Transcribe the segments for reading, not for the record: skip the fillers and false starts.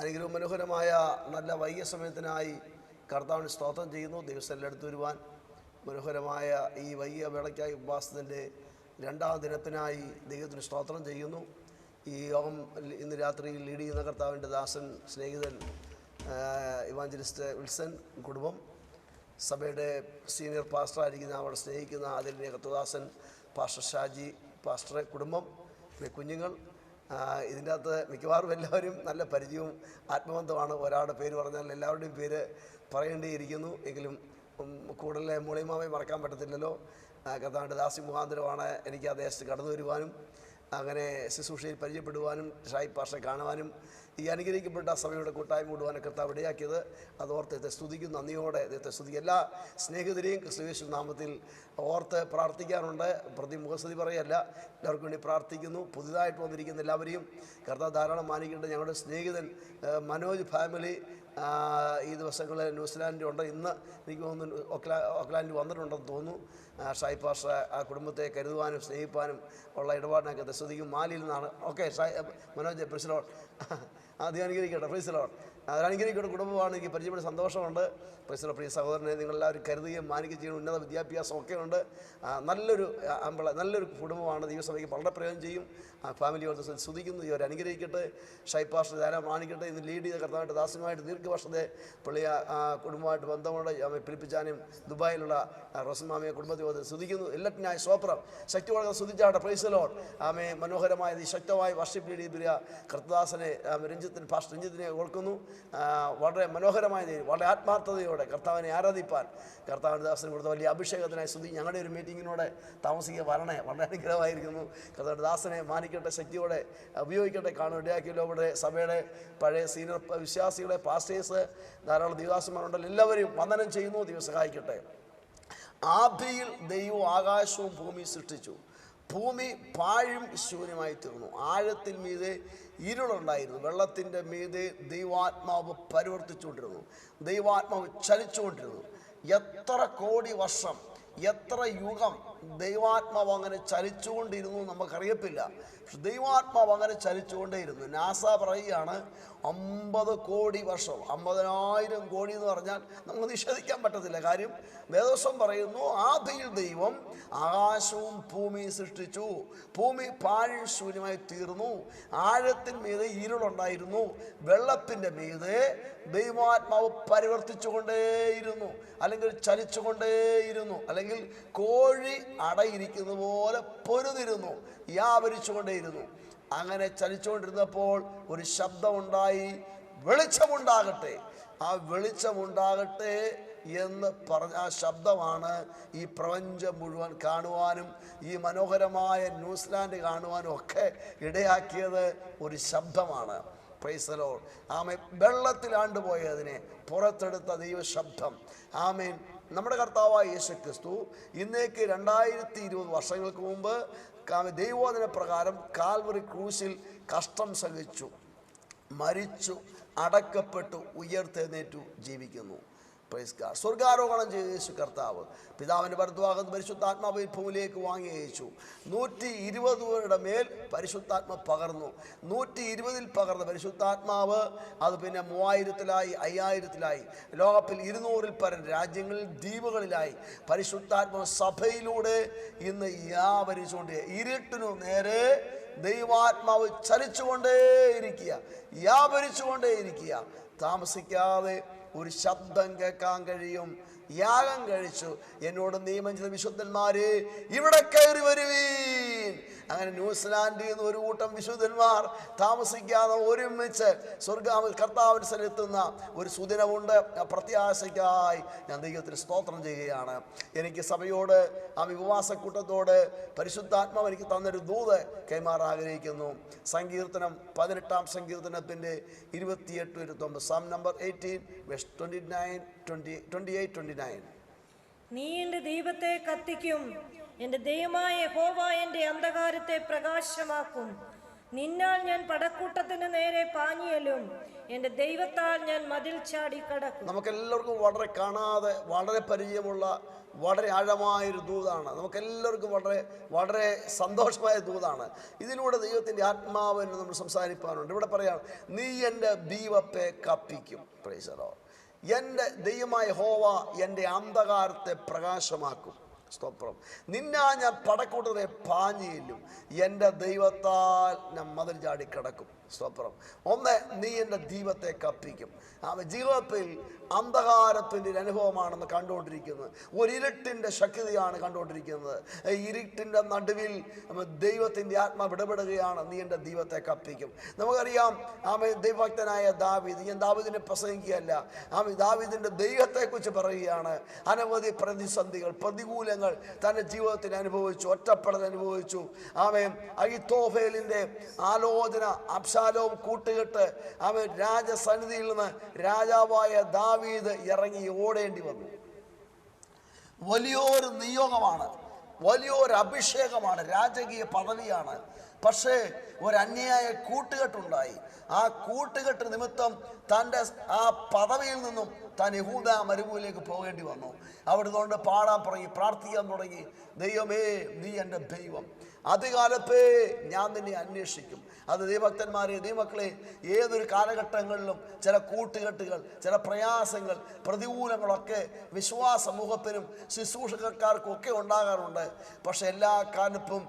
അനുഗ്രഹം മനോഹരമായ നല്ല വൈകിയ സമയത്തിനായി കർത്താവിന് സ്തോത്രം ചെയ്യുന്നു. ദിവസം എടുത്തു വരുവാൻ മനോഹരമായ ഈ വൈകിയ വേളയ്ക്കായി ഉപവാസത്തിൻ്റെ രണ്ടാം ദിനത്തിനായി ദൈവത്തിന് സ്തോത്രം ചെയ്യുന്നു. ഈ യോഗം ഇന്ന് രാത്രി ലീഡ് ചെയ്യുന്ന കർത്താവിൻ്റെ ദാസൻ, സ്നേഹിതൻ ഇവാഞ്ചലിസ്റ്റ് വിൽസൺ, കുടുംബം, സഭയുടെ സീനിയർ പാസ്റ്ററായിരിക്കുന്ന അവളെ സ്നേഹിക്കുന്ന അതിൻ്റെ കർത്തദാസൻ പാസ്റ്റർ ഷാജി, പാസ്റ്ററെ കുടുംബം, കുഞ്ഞുങ്ങൾ. ഇതിൻ്റെ അകത്ത് മിക്കവാറും എല്ലാവരും നല്ല പരിചയവും ആത്മബന്ധമാണ്. ഒരാളുടെ പേര് പറഞ്ഞാൽ എല്ലാവരുടെയും പേര് പറയേണ്ടിയിരിക്കുന്നു. എങ്കിലും കൂടുതൽ മൂളിമാവെ മറക്കാൻ പറ്റത്തില്ലല്ലോ. കർത്താവിൻ്റെ ദാസി മുഖാന്തരമാണ് എനിക്ക് ആ ദേശത്ത് കടന്നു വരുവാനും അങ്ങനെ ശുശ്രൂഷയിൽ പരിചയപ്പെടുവാനും ഷായി പാസ്റ്ററെ കാണുവാനും ഈ അനുഗ്രഹിക്കപ്പെട്ട സഭയുടെ കൂട്ടായ്മ കൂടുവാനും കർത്താവ് ഇടയാക്കിയത്. അതോർത്ത് ദൈവത്തെ സ്തുതിക്കും, നന്ദിയോടെ ദൈവത്തെ സ്തുതിക്കും. എല്ലാ സ്നേഹിതരെയും ക്രിസ്തുയേശു നാമത്തിൽ ഓർത്ത് പ്രാർത്ഥിക്കാനുണ്ട്. പ്രതി മുഖസ്തുതി പറയല്ല, എല്ലാവർക്കും വേണ്ടി പ്രാർത്ഥിക്കുന്നു. പുതുതായിട്ട് വന്നിരിക്കുന്ന എല്ലാവരെയും കർത്താവ് ധാരാളം മാനിക്കേണ്ട. ഞങ്ങളുടെ സ്നേഹിതൻ മനോജ് ഫാമിലി ഈ ദിവസങ്ങളിൽ ന്യൂസിലാൻഡിലുണ്ട്. ഇന്ന് എനിക്ക് തോന്നുന്നു ഓക്ലാൻഡിൽ വന്നിട്ടുണ്ടെന്ന് തോന്നുന്നു. ഷായി പാസ്റ്റർ ആ കുടുംബത്തെ കരുതുവാനും സ്നേഹിപ്പാനും ഉള്ള ഇടപാടിനൊക്കെ ശ്രദ്ധിക്കും. മാലിയിൽ നിന്നാണ്. ഓക്കെ, മനോജ് പ്രിസിലോട്ട് ആദ്യം അനുഗ്രഹിക്കട്ടെ. പ്രിസിലോട്ട് അനുഗ്രഹിക്കട്ടെ. കുടുംബമാണ്. എനിക്ക് പരിചയപ്പെട്ട സന്തോഷമുണ്ട്. പ്രിസിലോ, പ്രിയ സഹോദരനെ നിങ്ങളെല്ലാവരും കരുതുകയും മാനിക്കുകയും ചെയ്യുന്ന ഉന്നത വിദ്യാഭ്യാസം ഒക്കെ ഉണ്ട്. നല്ലൊരു കുടുംബമാണ്. ദൈവസഭയ്ക്ക് വളരെ പ്രയോജനം ചെയ്യും. ഫാമിലി ഓർത്ത് സ്തുതിക്കുന്നു. ഇവർ അനുഗ്രഹിക്കട്ടെ. ഷായി പാസ്റ്റർ ധാരാളം മാനിക്കട്ടെ. ഇന്ന് ലീഡ് ചെയ്ത കർത്താവായിട്ട് ദാസനുമായിട്ട് ദീർഘവർഷത്തെ പുള്ളിയ കുടുംബമായിട്ട് ബന്ധമുണ്ട്. പിലിപ്പിച്ചാനും ദുബായിലുള്ള റോസമാമിയെ കുടുംബത്തെ ഓർത്ത് സ്തുതിക്കുന്നു. എല്ലാറ്റിനായി സ്വപ്രം ശക്തിയോടെ സ്തുതിച്ചാട്ടെ. Price the Lord. ആമേ മനോഹരമായ ശക്തമായി വർഷിപ്പ് ലീഡ് ചെയ്ത കർത്തദാസനെ രഞ്ജിത്തിന്, പാസ്റ്റർ രഞ്ജിത്തിനെ ഓർക്കുന്നു. വളരെ മനോഹരമായ വളരെ ആത്മാർത്ഥതയോടെ കർത്താവിനെ ആരാധിപ്പാൻ കർത്താവിൻ്റെ ദാസന് കൊടുത്ത വലിയ അഭിഷേകത്തിനായി സ്തുതി. ഞങ്ങളുടെ ഒരു മീറ്റിങ്ങിനോടെ താമസിക്കുക വരണേ, വളരെ അനുഗ്രഹമായിരിക്കുന്നു. കർത്താവിൻ്റെ ദാസനെ മാനിക്കട്ടെ, ശക്തിയോടെ ഉപയോഗിക്കട്ടെ. കാണുകയാക്കിയല്ലോ ഇവിടെ സഭയുടെ പഴയ സീനിയർ വിശ്വാസികളെ, പാസ്റ്റേഴ്സ്, ധാരാളം ദൈവദാസന്മാരുണ്ടല്ലോ, എല്ലാവരെയും വന്ദനം ചെയ്യുന്നു. ദൈവം സഹായിക്കട്ടെ. ആദിയിൽ ദൈവം ആകാശവും ഭൂമി സൃഷ്ടിച്ചു. ഭൂമി പാഴും ശൂന്യമായി തീർന്നു. ആഴത്തിൽ മീതെ ഇരുളുണ്ടായിരുന്നു. വെള്ളത്തിൻ്റെ മീതെ ദൈവാത്മാവ് പരിവർത്തിച്ചുകൊണ്ടിരുന്നു. ദൈവാത്മാവ് ചലിച്ചുകൊണ്ടിരുന്നു. എത്ര കോടി വർഷം, എത്ര യുഗം ദൈവാത്മാവ് അങ്ങനെ ചലിച്ചുകൊണ്ടിരുന്നു നമുക്കറിയത്തില്ല. ദൈവാത്മാവ് അങ്ങനെ ചലിച്ചുകൊണ്ടേയിരുന്നു. നാസ പറയുകയാണ് 50 കോടി വർഷം, 50,000 കോടി എന്ന് പറഞ്ഞാൽ നമുക്ക് നിഷേധിക്കാൻ പറ്റത്തില്ല. കാര്യം വേദോസം പറയുന്നു, ആദിയിൽ ദൈവം ആകാശവും ഭൂമിയും സൃഷ്ടിച്ചു. ഭൂമി പാഴും ശൂന്യമായി തീർന്നു. ആഴത്തിന്മീതെ ഇരുളുണ്ടായിരുന്നു. വെള്ളത്തിൻ്റെ മീതെ ദൈവാത്മാവ് പരിവർത്തിച്ചുകൊണ്ടേയിരുന്നു, അല്ലെങ്കിൽ ചലിച്ചുകൊണ്ടേയിരുന്നു, അല്ലെങ്കിൽ കോഴി അടയിരിക്കുന്ന പോലെ പൊരുതിരുന്നു, വ്യാപരിച്ചുകൊണ്ടേയിരുന്നു. അങ്ങനെ ചലിച്ചുകൊണ്ടിരുന്നപ്പോൾ ഒരു ശബ്ദമുണ്ടായി, വെളിച്ചമുണ്ടാകട്ടെ. ആ വെളിച്ചമുണ്ടാകട്ടെ എന്ന് പറഞ്ഞ ആ ശബ്ദമാണ് ഈ പ്രപഞ്ചം മുഴുവൻ കാണുവാനും ഈ മനോഹരമായ ന്യൂസിലാൻഡ് കാണുവാനും ഒക്കെ ഇടയാക്കിയത് ഒരു ശബ്ദമാണ്. Praise the Lord. ആമേൻ. വെള്ളത്തിലാണ്ടുപോയതിനെ പുറത്തെടുത്ത ദൈവശബ്ദം. ആമേൻ. നമ്മുടെ കർത്താവായ യേശു ക്രിസ്തു ഇന്നേക്ക് 2020 വർഷങ്ങൾക്ക് മുമ്പ് ദൈവോധന പ്രകാരം കാൽവറി ക്രൂശിൽ കഷ്ടം സഹിച്ചു, മരിച്ചു, അടക്കപ്പെട്ടു, ഉയർത്തെഴുന്നേറ്റു, ജീവിക്കുന്നു. സ്വർഗാരോഹണം ചെയ്ത യേശു കർത്താവ് പിതാവിൻ്റെ വലത്തുഭാഗത്ത് പരിശുദ്ധാത്മാവ് ഭൂമിയിലേക്ക് വാങ്ങി അയച്ചു. 120 പേരുടെ മേൽ പരിശുദ്ധാത്മ പകർന്നു. 120 പകർന്ന പരിശുദ്ധാത്മാവ് അത് പിന്നെ 3000-ലായി, 5000-ലായി, ലോകത്തിൽ 200-ൽ പരം രാജ്യങ്ങളിൽ, ദ്വീപുകളിലായി പരിശുദ്ധാത്മ സഭയിലൂടെ ഇന്ന് വ്യാപരിച്ചുകൊണ്ട് ഇരുട്ടിനു നേരെ ദൈവാത്മാവ് ചലിച്ചുകൊണ്ടേയിരിക്കുക, വ്യാപരിച്ചുകൊണ്ടേയിരിക്കുക. താമസിക്കാതെ ഒരു ശബ്ദം കേൾക്കാൻ കഴിയും. യാഗം കഴിച്ചു, എന്നോട് നിയമം ചെയ്ത വിശുദ്ധന്മാരെ ഇവിടെ കയറി വരുവീൻ. അങ്ങനെ ന്യൂസിലാൻഡിൽ നിന്ന് ഒരു കൂട്ടം വിശുദ്ധന്മാർ താമസിക്കാതെ ഒരുമിച്ച് സ്വർഗ്ഗാവിൽ കർത്താവിന് സ്ഥലത്തുന്ന ഒരു സുദിനമുണ്ട്. പ്രത്യാശയ്ക്കായി ഞാൻ ദൈവത്തിന് സ്തോത്രം ചെയ്യുകയാണ്. എനിക്ക് സഭയോട്, ആ ഉപവാസക്കൂട്ടത്തോട് പരിശുദ്ധാത്മാവ് എനിക്ക് തന്നൊരു ദൂത് കൈമാറാൻ ആഗ്രഹിക്കുന്നു. സങ്കീർത്തനം 18-ാം സങ്കീർത്തനത്തിൻ്റെ 28-29, സാം നമ്പർ 18 verse 28-29. നീ എൻ്റെ ദൈവത്തെ കത്തിക്കും, എൻ്റെ ദൈവമായ യഹോവ എൻ്റെ അന്ധകാരത്തെ പ്രകാശമാക്കും. നിന്നാൽ ഞാൻ പടക്കൂട്ടത്തിന് നേരെ പാഞ്ഞിയലും എൻ്റെ ദൈവത്താൽ ഞാൻ മതിൽ ചാടി കടക്കും. നമുക്കെല്ലാവർക്കും വളരെ കാണാതെ വളരെ പരിചയമുള്ള വളരെ ആഴമായൊരു ദൂതാണ്. നമുക്കെല്ലാവർക്കും വളരെ വളരെ സന്തോഷമായ ദൂതാണ്. ഇതിലൂടെ ദൈവത്തിൻ്റെ ആത്മാവിന് നമ്മൾ സംസാരിക്കാനുണ്ട്. ഇവിടെ പറയാണ്, നീ എൻ്റെ ദീപത്തെ കത്തിക്കും. Price the Lord. എൻ്റെ ദൈവമായ യഹോവ എൻ്റെ അന്ധകാരത്തെ പ്രകാശമാക്കും. സ്തോത്രം. നിന്നാ ഞാൻ പടക്കൂട്ടത്തെ പാഞ്ഞിയിലും എൻ്റെ ദൈവത്താൽ ഞാൻ മതിൽ ചാടി കിടക്കും. സ്തോത്രം. ഒന്ന്, നീ എൻ്റെ ദീപത്തെ കത്തിക്കും. ജീവിതത്തിൽ അന്ധകാരത്തിൻ്റെ ഒരു അനുഭവമാണെന്ന് കണ്ടുകൊണ്ടിരിക്കുന്നത്. ഒരിരുട്ടിൻ്റെ ശക്തിയാണ് കണ്ടുകൊണ്ടിരിക്കുന്നത്. ഇരുട്ടിൻ്റെ നടുവിൽ ദൈവത്തിൻ്റെ ആത്മാവ് ഇടപെടുകയാണ്. നീ എൻ്റെ ദീപത്തെ കത്തിക്കും. നമുക്കറിയാം, ദൈവഭക്തനായ ദാവീദ്, ഞാൻ ദാവീദിനെ പ്രസംഗിക്കുകയല്ല, ദാവീദിൻ്റെ ദൈവത്തെക്കുറിച്ച് പറയുകയാണ്. അനവധി പ്രതിസന്ധികൾ, പ്രതികൂലങ്ങൾ തൻ്റെ ജീവിതത്തിൽ അനുഭവിച്ചു, ഒറ്റപ്പെടൽ അനുഭവിച്ചു. അഹിത്തോഫേലിൻ്റെ ആലോചന, അബ്ശാലോം കൂട്ടുകെട്ട്, രാജസന്നിധിയിൽ നിന്ന് രാജാവായ ദാവീദ് ഇറങ്ങി ഓടേണ്ടി വന്നു. വലിയൊരു നിയോഗമാണ്, വലിയൊരു അഭിഷേകമാണ്, രാജകീയ പദവിയാണ്. പക്ഷേ ഒരു അന്യായ കൂട്ടുകെട്ടുണ്ടായി. ആ കൂട്ടുകെട്ട് നിമിത്തം തൻ്റെ ആ പദവിയിൽ നിന്നും താൻ യഹൂദ മരുഭൂമിയിലേക്ക് പോകേണ്ടി വന്നു. അവിടുന്ന് പാടാൻ തുടങ്ങി, പ്രാർത്ഥിക്കാൻ തുടങ്ങി. ദൈവമേ, നീ എൻ്റെ ദൈവം, അധികാലത്തെ ഞാൻ നിന്നെ അന്വേഷിക്കും. അത് ദൈവഭക്തന്മാരെ, ദൈവമക്കളെ, ഏതൊരു കാലഘട്ടങ്ങളിലും ചില കൂട്ടുകെട്ടുകൾ, ചില പ്രയാസങ്ങൾ, പ്രതികൂലങ്ങളൊക്കെ വിശ്വാസ സമൂഹത്തിനും ശുശ്രൂഷകർക്കാർക്കും ഒക്കെ ഉണ്ടാകാറുണ്ട്. പക്ഷെ എല്ലാ കാലത്തും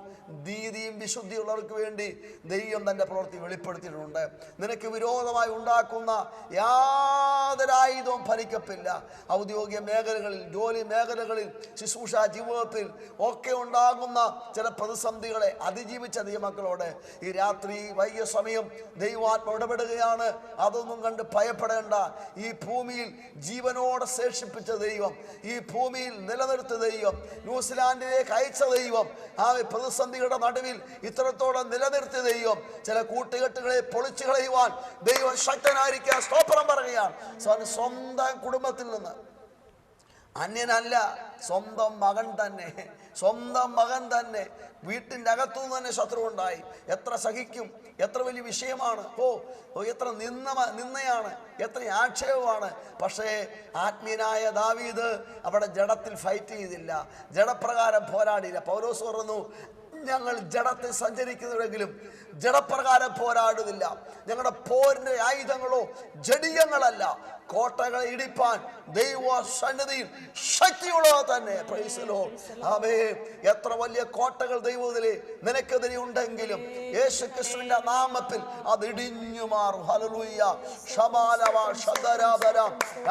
നീതിയും വിശുദ്ധിയുള്ളവർക്ക് വേണ്ടി ദൈവം തൻ്റെ പ്രവൃത്തി വെളിപ്പെടുത്തിയിട്ടുണ്ട്. നിനക്ക് വിരോധമായി ഉണ്ടാക്കുന്ന യാതൊരായുധവും ഫലിക്കത്തില്ല. ഔദ്യോഗിക മേഖലകളിൽ, ജോലി മേഖലകളിൽ, ശുശ്രൂഷ ജീവിതത്തിൽ ഒക്കെ ഉണ്ടാകുന്ന ചില പ്രതിസന്ധികളെ അതിജീവിച്ച ദൈവമക്കളോട് ഈ രാത്രി വൈകിയ സമയം ദൈവാത്മ ഇടപെടുകയാണ്. അതൊന്നും കണ്ട് ഭയപ്പെടേണ്ട. ഈ ഭൂമിയിൽ ജീവനോടെ ശേഷിപ്പിച്ച ദൈവം, ഈ ഭൂമിയിൽ നിലനിർത്തിയ ദൈവം, ന്യൂസിലാൻഡിലേക്ക് അയച്ച ദൈവം, ആ പ്രതിസന്ധികളുടെ നടുവിൽ ഇത്രത്തോളം നിലനിർത്തിയ ദൈവം, ചില കൂട്ടുകെട്ടുകളെ പൊളിച്ചു കളയുവാൻ ദൈവം ശക്തനായിരിക്കാൻ സ്തോത്രം പറയുകയാണ്. സ്വന്തം കുടുംബത്തിൽ നിന്ന്, അന്യനല്ല, സ്വന്തം മകൻ തന്നെ, സ്വന്തം മകൻ തന്നെ, വീട്ടിൻ്റെ അകത്തുനിന്ന് തന്നെ ശത്രു ഉണ്ടായി. എത്ര സഹിക്കും? എത്ര വലിയ വിഷയമാണ്! എത്ര നിന്നയാണ്, എത്ര ആക്ഷേപമാണ്. പക്ഷേ ആത്മീയനായ ദാവീദ് അവിടെ ജഡത്തിൽ ഫൈറ്റ് ചെയ്തില്ല, ജഡപ്രകാരം പോരാടിയില്ല. പൗലോസ് പറഞ്ഞു, ഞങ്ങൾ ജഡത്തിൽ സഞ്ചരിക്കുന്നുവെങ്കിലും ജഡപ്രകാരം പോരാടുന്നില്ല. ഞങ്ങളുടെ പോരിന്റെ ആയുധങ്ങളോ ജഡീയങ്ങളല്ല, കോട്ടകളെ ഇടിപ്പാൻ ദൈവ സന്നിധിയിൽ ശക്തിയുള്ളത് തന്നെ. Praise the Lord. ആമേൻ. എത്ര വലിയ കോട്ടകൾ ദൈവത്തിലെ നിനക്കെതിരെ ഉണ്ടെങ്കിലും യേശുക്രിസ്തുവിന്റെ നാമത്തിൽ അത് ഇടിഞ്ഞു മാറും. ഹല്ലേലൂയ.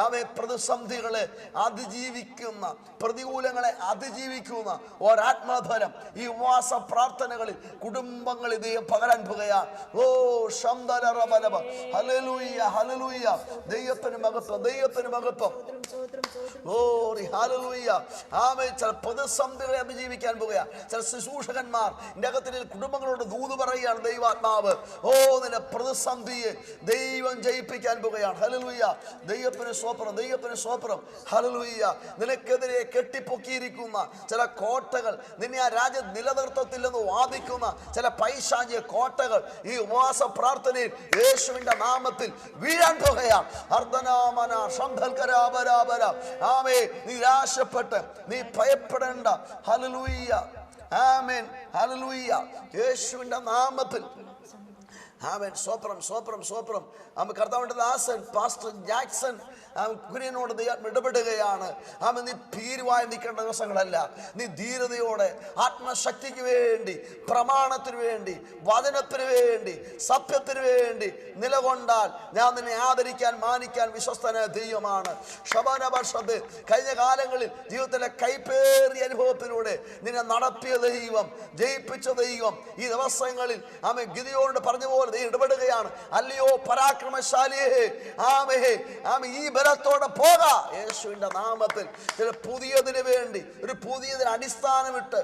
ആമേൻ. പ്രതിസന്ധികളെ അതിജീവിക്കുന്ന, പ്രതികൂലങ്ങളെ അതിജീവിക്കുന്ന ഒരാത്മഫലം ഈ ഉപവാസ പ്രാർത്ഥനകളിൽ കുടുംബങ്ങളിൽ ദൈവം പകരാൻ പോകുകയാണ്. Hallelujah, hallelujah. ദൈവത്തിന് മഹത്വം, ദൈവത്തിന് മഹത്വം. ചില പ്രതിസന്ധികളെ അതിജീവിക്കാൻ പോകുക. ചില ശുശ്രൂഷകന്മാർ അകത്തിൽ കുടുംബങ്ങളോട് ദൂത് പറയുകയാണ് ദൈവാത്മാവ്. നിന്റെ പ്രതിസന്ധിയെ ദൈവം ജയിപ്പിക്കാൻ പോകുകയാണ്. ഹല്ലേലൂയ. ദൈവത്തിന് സ്വപ്നം, ദൈവത്തിന് സ്വപ്നം. ഹല്ലേലൂയ. നിനക്കെതിരെ കെട്ടിപ്പൊക്കിയിരിക്കുന്ന ചില കോട്ടകൾ, നിന്നെ ആ രാജ്യം നിലനിർത്തത്തില്ലെന്ന് വാദിക്കുന്ന ചില പൈശാചിക കോട്ടകൾ ഈ ഉപവാസ പ്രാർത്ഥനയിൽ യേശുവിന്റെ നാമത്തിൽ വീഴാൻ പോകുകയാണ്. നിരാശപ്പെട്ട് നീ ഭയപ്പെടേണ്ട. ഹല്ലേലൂയ. ആമേൻ. ഹല്ലേലൂയ. യേശുവിന്റെ നാമത്തിൽ ആമേൻ. സ്വപ്നം, സ്വപ്നം, സ്വപ്നം. കർത്താവിന്റെ ദാസൻ പാസ്റ്റർ ജാക്സൺ കുര്യനോട് ദൈവം ഇടപെടുകയാണ്. നീ ഭീരുവായി നിൽക്കേണ്ട ദിവസങ്ങളല്ല. നീ ധീരതയോടെ ആത്മശക്തിക്ക് വേണ്ടി, പ്രമാണത്തിന് വേണ്ടി, വചനത്തിന് വേണ്ടി, സത്യത്തിന് വേണ്ടി നിലകൊണ്ടാൽ ഞാൻ നിന്നെ ആദരിക്കാൻ, മാനിക്കാൻ വിശ്വസ്തനായ ദൈവമാണ്. ശബനവർഷത്ത് കഴിഞ്ഞ കാലങ്ങളിൽ ജീവിതത്തിലെ കൈപ്പേറിയ അനുഭവത്തിലൂടെ നിന്നെ നടത്തിയ ദൈവം, ജയിപ്പിച്ച ദൈവം ഈ ദിവസങ്ങളിൽ ഗിദിയോനോട് പറഞ്ഞ പോലെ ദൈവം ഇടപെടുകയാണ്. അല്ലയോ പരാക്രമശാലിയേ, ഈ ബലത്തോടെ പോകാ യേശുവിന്റെ നാമത്തിൽ. ചില പുതിയതിന് വേണ്ടി, ഒരു പുതിയതിന് അടിസ്ഥാനമിട്ട്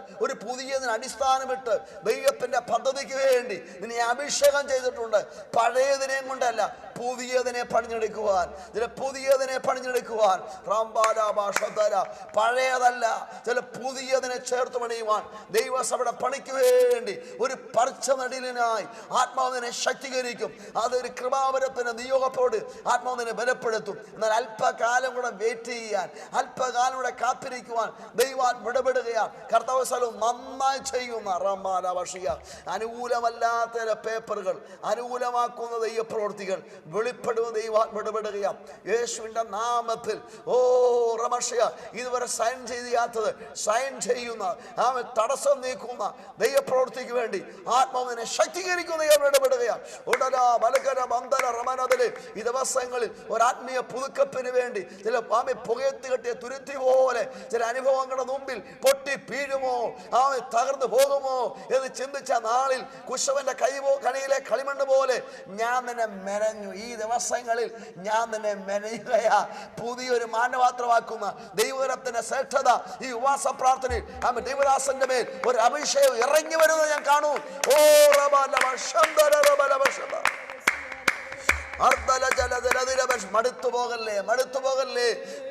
ദൈവത്തിന്റെ പദ്ധതിക്ക് വേണ്ടി നിന്നെ അഭിഷേകം ചെയ്തിട്ടുണ്ട്. പഴയതിനെയും കൊണ്ടല്ല, പുതിയതിനെ പണിഞ്ഞെടുക്കുവാൻ, ചില പുതിയതിനെ പണിഞ്ഞെടുക്കുവാൻ, പഴയതല്ല, ചില പുതിയതിനെ ചേർത്ത് പണിയുവാൻ ദൈവസഭയുടെ പണിക്ക് വേണ്ടി ഒരു പറിച്ച നടിലിനായി ആത്മാവിനെ ശക്തീകരിക്കും. അതൊരു കൃപാവരത്തിന് നിയോഗത്തോട് ആത്മാവിനെ ബലപ്പെടുത്തും. എന്നാൽ അല്പകാലം കൂടെ വെയിറ്റ് ചെയ്യാൻ, അല്പകാലം കൂടെ കാത്തിരിക്കുവാൻ ദൈവം ഇടപെടുകയാണ്. കർത്താവ് സ്ഥലവും നന്നായി ചെയ്യുന്ന അനുകൂലമല്ലാത്ത പേപ്പറുകൾ, അനുകൂലമാക്കുന്ന ദൈവപ്രവൃത്തികൾ വെളിപ്പെടുന്ന ദൈവം ഇടപെടുകയാണ്. യേശുവിന്റെ നാമത്തിൽ ഇതുവരെ സൈൻ ചെയ്യാത്തത് സൈൻ ചെയ്യുന്ന, തടസ്സം നീക്കുന്ന ദൈവപ്രവൃത്തിക്ക് വേണ്ടി ആത്മാവിനെ ശക്തീകരിക്കുന്ന ദൈവം ഇടപെടുകയാണ്. ഈ ദിവസങ്ങളിൽ ഒരാത്മീയ പുതുക്കപ്പിന് വേണ്ടി ചില പുകയത്ത് കെട്ടിയ തുരുത്തി പോലെ ചില അനുഭവങ്ങളുടെ മുമ്പിൽ പൊട്ടി വീഴുമോ, തകർന്നു പോകുമോ എന്ന് ചിന്തിച്ച നാളിൽ കുശവന്റെ കണിയിലെ കളിമണ്ണ് പോലെ ഞാൻ നിന്നെ മെനഞ്ഞു. ഈ ദിവസങ്ങളിൽ ഞാൻ നിന്നെ മെനയുകയാ. പുതിയൊരു മാനപാത്രമാക്കുന്ന ദൈവത്തിന്റെ ശ്രേഷ്ഠത ഈ ഉപവാസ പ്രാർത്ഥനയിൽ ദൈവദാസന്റെ മേൽ ഒരു അഭിഷേകം ഇറങ്ങി വരുന്നത് ഞാൻ കാണൂ. മടുത്തുപോകല്ലേ.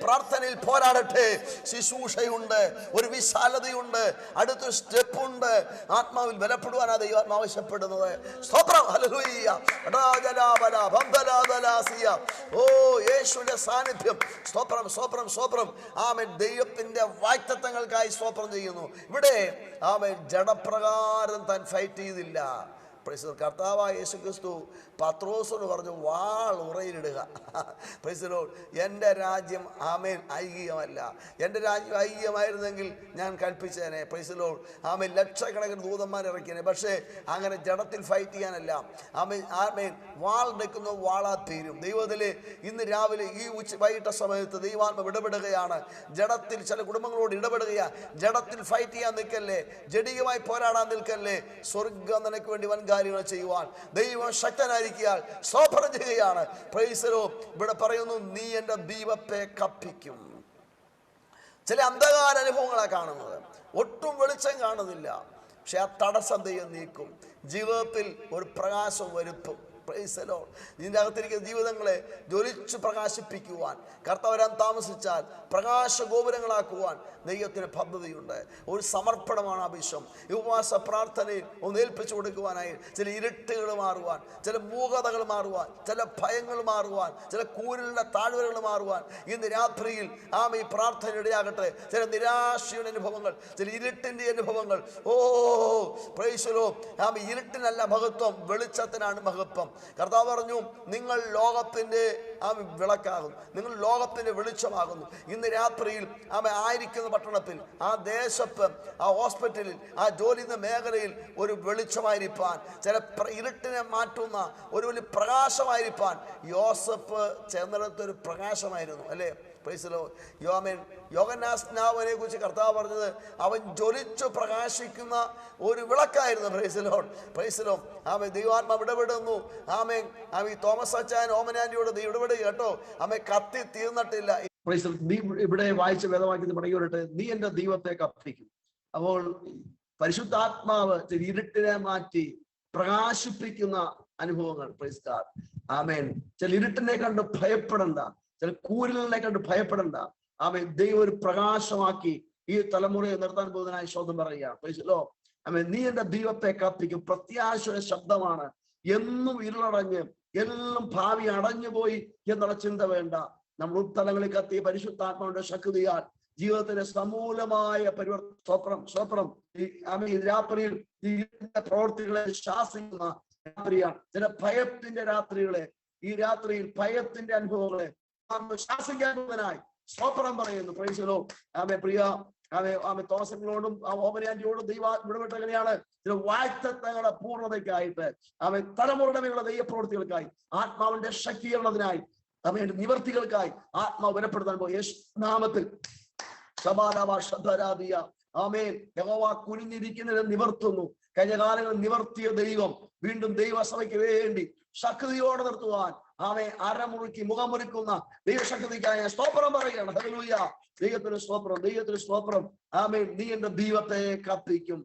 പ്രാർത്ഥനയിൽ പോരാടട്ടെ. ശുശ്രൂഷയുണ്ട്, ഒരു വിശാലതയുണ്ട്, അടുത്തൊരു സ്റ്റെപ്പുണ്ട്. ആത്മാവിൽ ബലപ്പെടുവാനാ ദൈവം ആവശ്യപ്പെടുന്നത്. സ്തോത്രം, ഹല്ലേലൂയ. ഓ യേശുവിന്റെ സാന്നിധ്യം. സ്തോത്രം, സ്തോത്രം, സ്തോത്രം. ആമേൻ. ദൈവത്തിന്റെ വാഗ്ദത്തങ്ങൾക്കായി സ്തോത്രം ചെയ്യുന്നു. ഇവിടെ ആമേൻ ജഡപ്രകാരം താൻ ഫൈറ്റ് ചെയ്തില്ല. കർത്താവായ യേശുക്രിസ്തു പത്രോസിന് പറഞ്ഞു, വാൾ ഉറയിലിടുക. എൻ്റെ രാജ്യം ആമേൻ ഐഹികമല്ല. എൻ്റെ രാജ്യം ഐഹികമായിരുന്നെങ്കിൽ ഞാൻ കൽപ്പിച്ചേനെ. ആമേൻ ലക്ഷക്കണക്കിന് ദൂതന്മാർ ഇറക്കിയേനെ. പക്ഷേ അങ്ങനെ ജഡത്തിൽ ഫൈറ്റ് ചെയ്യാനല്ല. ആമേൻ വാൾ എടുക്കുന്ന വാളാ തീരും. ദൈവത്തിൽ ഇന്ന് രാവിലെ ഈ വൈകിട്ട സമയത്ത് ദൈവാത്മ ഇടപെടുകയാണ്. ജഡത്തിൽ ചില കുടുംബങ്ങളോട് ഇടപെടുകയാണ്. ജഡത്തിൽ ഫൈറ്റ് ചെയ്യാൻ നിൽക്കല്ലേ, ജഡികമായി പോരാടാൻ നിൽക്കല്ലേ. സ്വർഗം നിനക്ക് വേണ്ടി വൻ കാര്യങ്ങൾ ചെയ്യുവാൻ ദൈവം ശക്തനായിരിക്കും. സ്തോത്രം ചെയ്യുകയാണ്. Price the Lord. ഇവിടെ പറയുന്നു, നീ എൻ്റെ ദീപത്തെ കത്തിക്കും. ചില അന്ധകാര അനുഭവങ്ങളാണ് കാണുന്നത്. ഒട്ടും വെളിച്ചം കാണുന്നില്ല. പക്ഷെ ആ തടസ്സം ദൈവം നീക്കും. ജീവിതത്തിൽ ഒരു പ്രകാശം വരുത്തും. Price the Lord. ഇതിൻ്റെ അകത്തിരിക്കുന്ന ജീവിതങ്ങളെ ജ്വലിച്ച് പ്രകാശിപ്പിക്കുവാൻ, കർത്താവ് വരാൻ താമസിച്ചാൽ പ്രകാശ ഗോപുരങ്ങളാക്കുവാൻ ദൈവത്തിന് പദ്ധതിയുണ്ട്. ഒരു സമർപ്പണമാണ് ആവശ്യം. ഈ ഉപവാസ പ്രാർത്ഥനയിൽ ഒന്ന് ഏൽപ്പിച്ചു കൊടുക്കുവാനായി ചില ഇരുട്ടുകൾ മാറുവാൻ, ചില മൂകതകൾ മാറുവാൻ, ചില ഭയങ്ങൾ മാറുവാൻ, ചില കൂരിലുള്ള താഴ്വരകൾ മാറുവാൻ ഇന്ന് രാത്രിയിൽ ഈ പ്രാർത്ഥന ഇടയാകട്ടെ. ചില നിരാശയുടെ അനുഭവങ്ങൾ, ചില ഇരുട്ടിൻ്റെ അനുഭവങ്ങൾ. Price the Lord. ഇരുട്ടിനല്ല മഹത്വം, വെളിച്ചത്തിനാണ് മഹത്വം. കർത്താവ് പറഞ്ഞു, നിങ്ങൾ ലോകത്തിൻ്റെ വിളക്കാകുന്നു, നിങ്ങൾ ലോകത്തിൻ്റെ വെളിച്ചമാകുന്നു. ഇന്ന് രാത്രിയിൽ ആയിരിക്കുന്ന പട്ടണത്തിൽ, ആ ദേശത്ത്, ആ ഹോസ്പിറ്റലിൽ, ആ ജോലി മേഖലയിൽ ഒരു വെളിച്ചമായിരിക്കാൻ, ചില ഇരുട്ടിനെ മാറ്റുന്ന ഒരു വലിയ പ്രകാശമായിരിക്കാൻ യോസഫ് ചെന്നിടത്തൊരു പ്രകാശമായിരുന്നു, അല്ലേ? Price the Lord. യോഹന്നാസ്നാവിനെ കുറിച്ച് കർത്താവ് പറഞ്ഞത് അവൻ ജ്വലിച്ചു പ്രകാശിക്കുന്ന ഒരു വിളക്കായിരുന്നു. Praise the Lord. Praise the Lord. ദൈവാത്മാവ് ഇടപെടുന്നു. ഈ തോമസ് അച്ചായൻ ഓമനാന്റിയോട് ഇടപെടുക കേട്ടോ. കത്തി തീർന്നിട്ടില്ല. ഇവിടെ വായിച്ച വേദവാക്യത്തിൽ പറയുകട്ടെ, നീ എൻ്റെ ദൈവത്തെ കത്തിക്കും. അപ്പോൾ പരിശുദ്ധാത്മാവ് ഇരുട്ടിനെ മാറ്റി പ്രകാശിപ്പിക്കുന്ന അനുഭവങ്ങൾ. Praise God. ആമേൻ. ചില ഇരുട്ടിനെ കണ്ട് ഭയപ്പെടണ്ട, ചില കൂരലിനെ കണ്ട് ഭയപ്പെടണ്ട. ദൈവം ഒരു പ്രകാശമാക്കി ഈ തലമുറയെ നിർത്താൻ പോകുന്നതിനായി ശോധം പറയുകയാണ്. Price the Lord. നീ എൻ്റെ ദൈവത്തെ കത്തിക്കും. പ്രത്യാശയുടെ ശബ്ദമാണ്. എന്നും ഇരുളടഞ്ഞ് എല്ലാം ഭാവി അടഞ്ഞുപോയി എന്നുള്ള ചിന്ത വേണ്ട. നമ്മൾ ഉത്തലങ്ങളിൽ കത്തിയ പരിശുദ്ധാത്മാവിന്റെ ശക്തിയാൽ ജീവിതത്തിന്റെ സമൂലമായ സ്വപ്നം ഈ രാത്രിയിൽ ഈ പ്രവൃത്തികളെ ശാസിക്കുന്ന രാത്രിയാണ്. ചില ഭയത്തിന്റെ രാത്രികളെ, ഈ രാത്രിയിൽ ഭയത്തിന്റെ അനുഭവങ്ങളെ ശാസിക്കാൻ പോകുന്നതിനായി സ്വപ്നം പറയുന്നു. Praise the Lord. പ്രിയ തോമസങ്ങളോടും ഓമനാന്റിയോടും ദൈവവിടപെട്ട എങ്ങനെയാണ്? ചില വാഗ്ദത്തങ്ങളുടെ പൂർണ്ണതയ്ക്കായിട്ട് തലമുറയുടെ ദൈവപ്രവൃത്തികൾക്കായി, ആത്മാവിന്റെ ശക്തീകരണത്തിനായി, നിവർത്തികൾക്കായി ആത്മാവ് ബലപ്പെടുത്താൻ പോകും. യേശു നാമത്തിൽ യഹോവ കുനിഞ്ഞിരിക്കുന്നത് നിവർത്തുന്നു. കഴിഞ്ഞ കാലങ്ങളിൽ നിവർത്തിയ ദൈവം വീണ്ടും ദൈവസഭയ്ക്ക് വേണ്ടി ശക്തിയോടെ നിർത്തുവാൻ അരമുറുക്കി മുഖമൊരുക്കുന്ന ദൈവശക്തിക്കായി സ്തോത്രം പറയുകയാണ്. ഹല്ലേലൂയ. ദൈവത്തിന് സ്തോത്രം, ദൈവത്തിന് സ്തോത്രം. നീ എൻ്റെ ദൈവത്തെ കത്തിക്കും.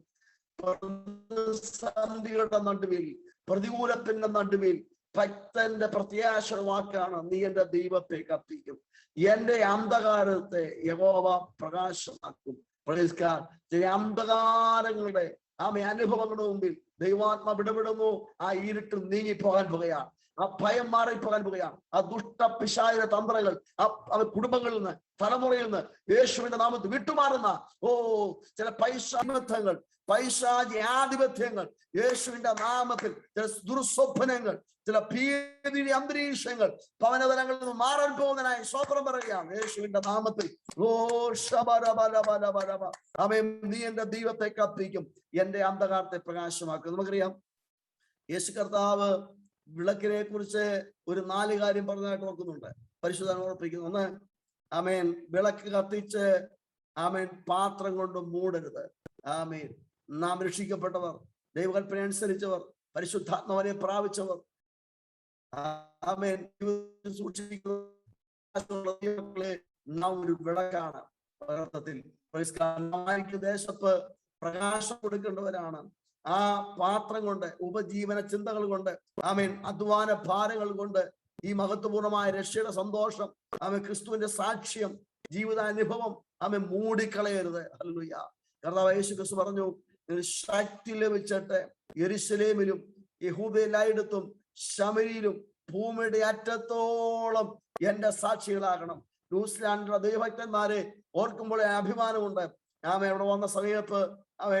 പ്രതിസന്ധികളുടെ നടുവിൽ, പ്രതികൂലത്തിന്റെ നടുവിൽ ഭക്തന്റെ പ്രത്യാശ വാക്കാണ്, നീ എന്റെ ദൈവത്തെ കത്തിക്കും, എന്റെ അന്ധകാരത്തെ യഹോവ പ്രകാശമാക്കും. ചില അന്ധകാരങ്ങളുടെ അനുഭവങ്ങളുടെ മുമ്പിൽ ദൈവാത്മ ഇടപെടുന്നു. ആ ഇരുട്ട് നീങ്ങിപ്പോകാൻ പോകുകയാണ്, ആ ഭയം മാറിപ്പോകാൻ പോകുകയാണ്. ആ ദുഷ്ട പിശാചിന്റെ തന്ത്രങ്ങൾ അവ കുടുംബങ്ങളിൽ നിന്ന്, തലമുറയിൽ നിന്ന് യേശുവിന്റെ നാമത്തിൽ വിട്ടുമാറുന്ന ചില പൈശാചിബന്ധങ്ങൾ, പൈശാചിയാധിപത്യങ്ങൾ യേശുവിന്റെ നാമത്തിൽ, ചില ദുർസ്വപ്നങ്ങൾ, ചില ഭീതി അന്തരീക്ഷങ്ങൾ ഭവനതലങ്ങളിൽ നിന്ന് മാറാൻ പോകുന്നതിനായി സ്വപ്നം പറയുകയാണ് യേശുവിന്റെ നാമത്തിൽ. ആമേൻ. നീ എന്റെ ദൈവത്തെ കത്തിക്കും, എന്റെ അന്ധകാരത്തെ പ്രകാശമാക്കും. നമുക്കറിയാം യേശു കർത്താവ് വിളക്കിനെ കുറിച്ച് ഒരു 4 കാര്യം പറഞ്ഞതായിട്ട് ഓർക്കുന്നുണ്ട്. പരിശുദ്ധ ഓർപ്പിക്കുന്നു. ഒന്ന്, ആമേൻ, വിളക്ക് കത്തിച്ച് ആമേൻ പാത്രം കൊണ്ട് മൂടരുത്. ആമേൻ. നാം രക്ഷിക്കപ്പെട്ടവർ, ദൈവകൽപ്പന അനുസരിച്ചവർ, പരിശുദ്ധാത്മാവിനെ പ്രാപിച്ചവർ, ആമേൻ, നാം ഒരു വിളക്കാണ്. അർത്ഥത്തിൽ ദേശത്ത് പ്രകാശം കൊടുക്കേണ്ടവരാണ്. ആ പാത്രം കൊണ്ട്, ഉപജീവന ചിന്തകൾ കൊണ്ട്, ആമേൻ, അധ്വാന ഭാരങ്ങൾ കൊണ്ട് ഈ മഹത്വപൂർണമായ രക്ഷയുടെ സന്തോഷം, ആമേൻ, ക്രിസ്തുവിന്റെ സാക്ഷ്യം, ജീവിതാനുഭവം ആമേൻ മൂടിക്കളയരുത്. ഹല്ലേലൂയ. കർത്താവ് യേശു ക്രിസ്തു പറഞ്ഞു, ശക്തി ലഭിച്ചിട്ട് യെരൂശലേമിലും യഹൂദയിലായിടത്തും ശമരിയിലും ഭൂമിയുടെ അറ്റത്തോളം എന്റെ സാക്ഷികളാകണം. ന്യൂസിലാൻഡിലെ ദൈവഭക്തന്മാരെ ഓർക്കുമ്പോൾ അഭിമാനമുണ്ട്. ആമേ അവിടെ വന്ന സമയത്ത്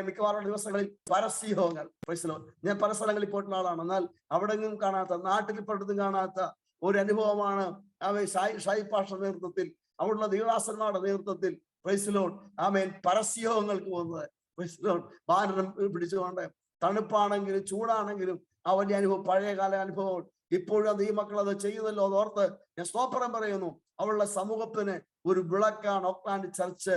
മിക്കവാറും ദിവസങ്ങളിൽ പരസ്യയോഗങ്ങൾ, ഞാൻ പല സ്ഥലങ്ങളിൽ പോയിട്ടുള്ള ആളാണ്, എന്നാൽ അവിടെങ്ങും കാണാത്ത, നാട്ടിൽ പെടുത്തും കാണാത്ത ഒരു അനുഭവമാണ് ഷായി പാഷ നേതൃത്വത്തിൽ, അവിടുള്ള ദൈവദാസന്മാരുടെ നേതൃത്വത്തിൽ ആമേൻ പരസ്യയോഗങ്ങൾക്ക് പോകുന്നത്. ബാനരം പിടിച്ചുകൊണ്ട്, തണുപ്പാണെങ്കിലും ചൂടാണെങ്കിലും ആ വലിയ അനുഭവം, പഴയകാല അനുഭവം ഇപ്പോഴും അത് ഈ മക്കൾ അത് ചെയ്യുന്നല്ലോ. അതോർത്ത് ഞാൻ സ്തോത്രം പറയുന്നു. അവളുടെ സമൂഹത്തിന് ഒരു വിളക്കാണ് ഓക്ലാൻഡ് ചർച്ച്.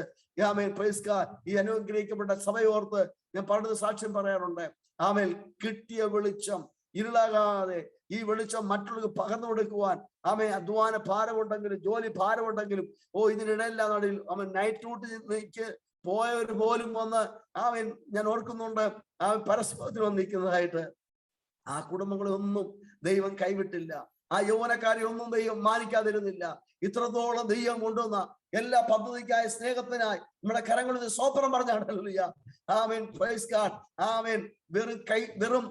ആമേൻ. Praise God. ഈ അനുഗ്രഹിക്കപ്പെട്ട സഭയോർത്ത് ഞാൻ പലത് സാക്ഷ്യം പറയാറുണ്ട്. ആമേൻ. കിട്ടിയ വെളിച്ചം ഇരുളാകാതെ ഈ വെളിച്ചം മറ്റുള്ളവർക്ക് പകർന്നു കൊടുക്കുവാൻ, ആമേൻ, അധ്വാന ഭാരമുണ്ടെങ്കിലും ജോലി ഭാരമുണ്ടെങ്കിലും ഇതിനിടയില്ല നടിയിൽ ആമേൻ നൈറ്റ് ഡ്യൂട്ടിക്ക് പോയവർ പോലും വന്ന് ആമേൻ ഞാൻ ഓർക്കുന്നുണ്ട് പരസ്പരത്തിൽ വന്ന് നിൽക്കുന്നതായിട്ട്. ആ കുടുംബങ്ങളൊന്നും ദൈവം കൈവിട്ടില്ല. ആ യൗവനക്കാരെ ഒന്നും ദൈവം മാനിക്കാതിരുന്നില്ല. ഇത്രത്തോളം ദൈവം കൊണ്ടുവന്ന എല്ലാ പദ്ധതിക്കായി, സ്നേഹത്തിനായി നമ്മുടെ കരങ്ങളിൽ സ്വപ്നം പറഞ്ഞാണല്ലോ. ആമേൻ. Praise God. ആമേൻ. വെറും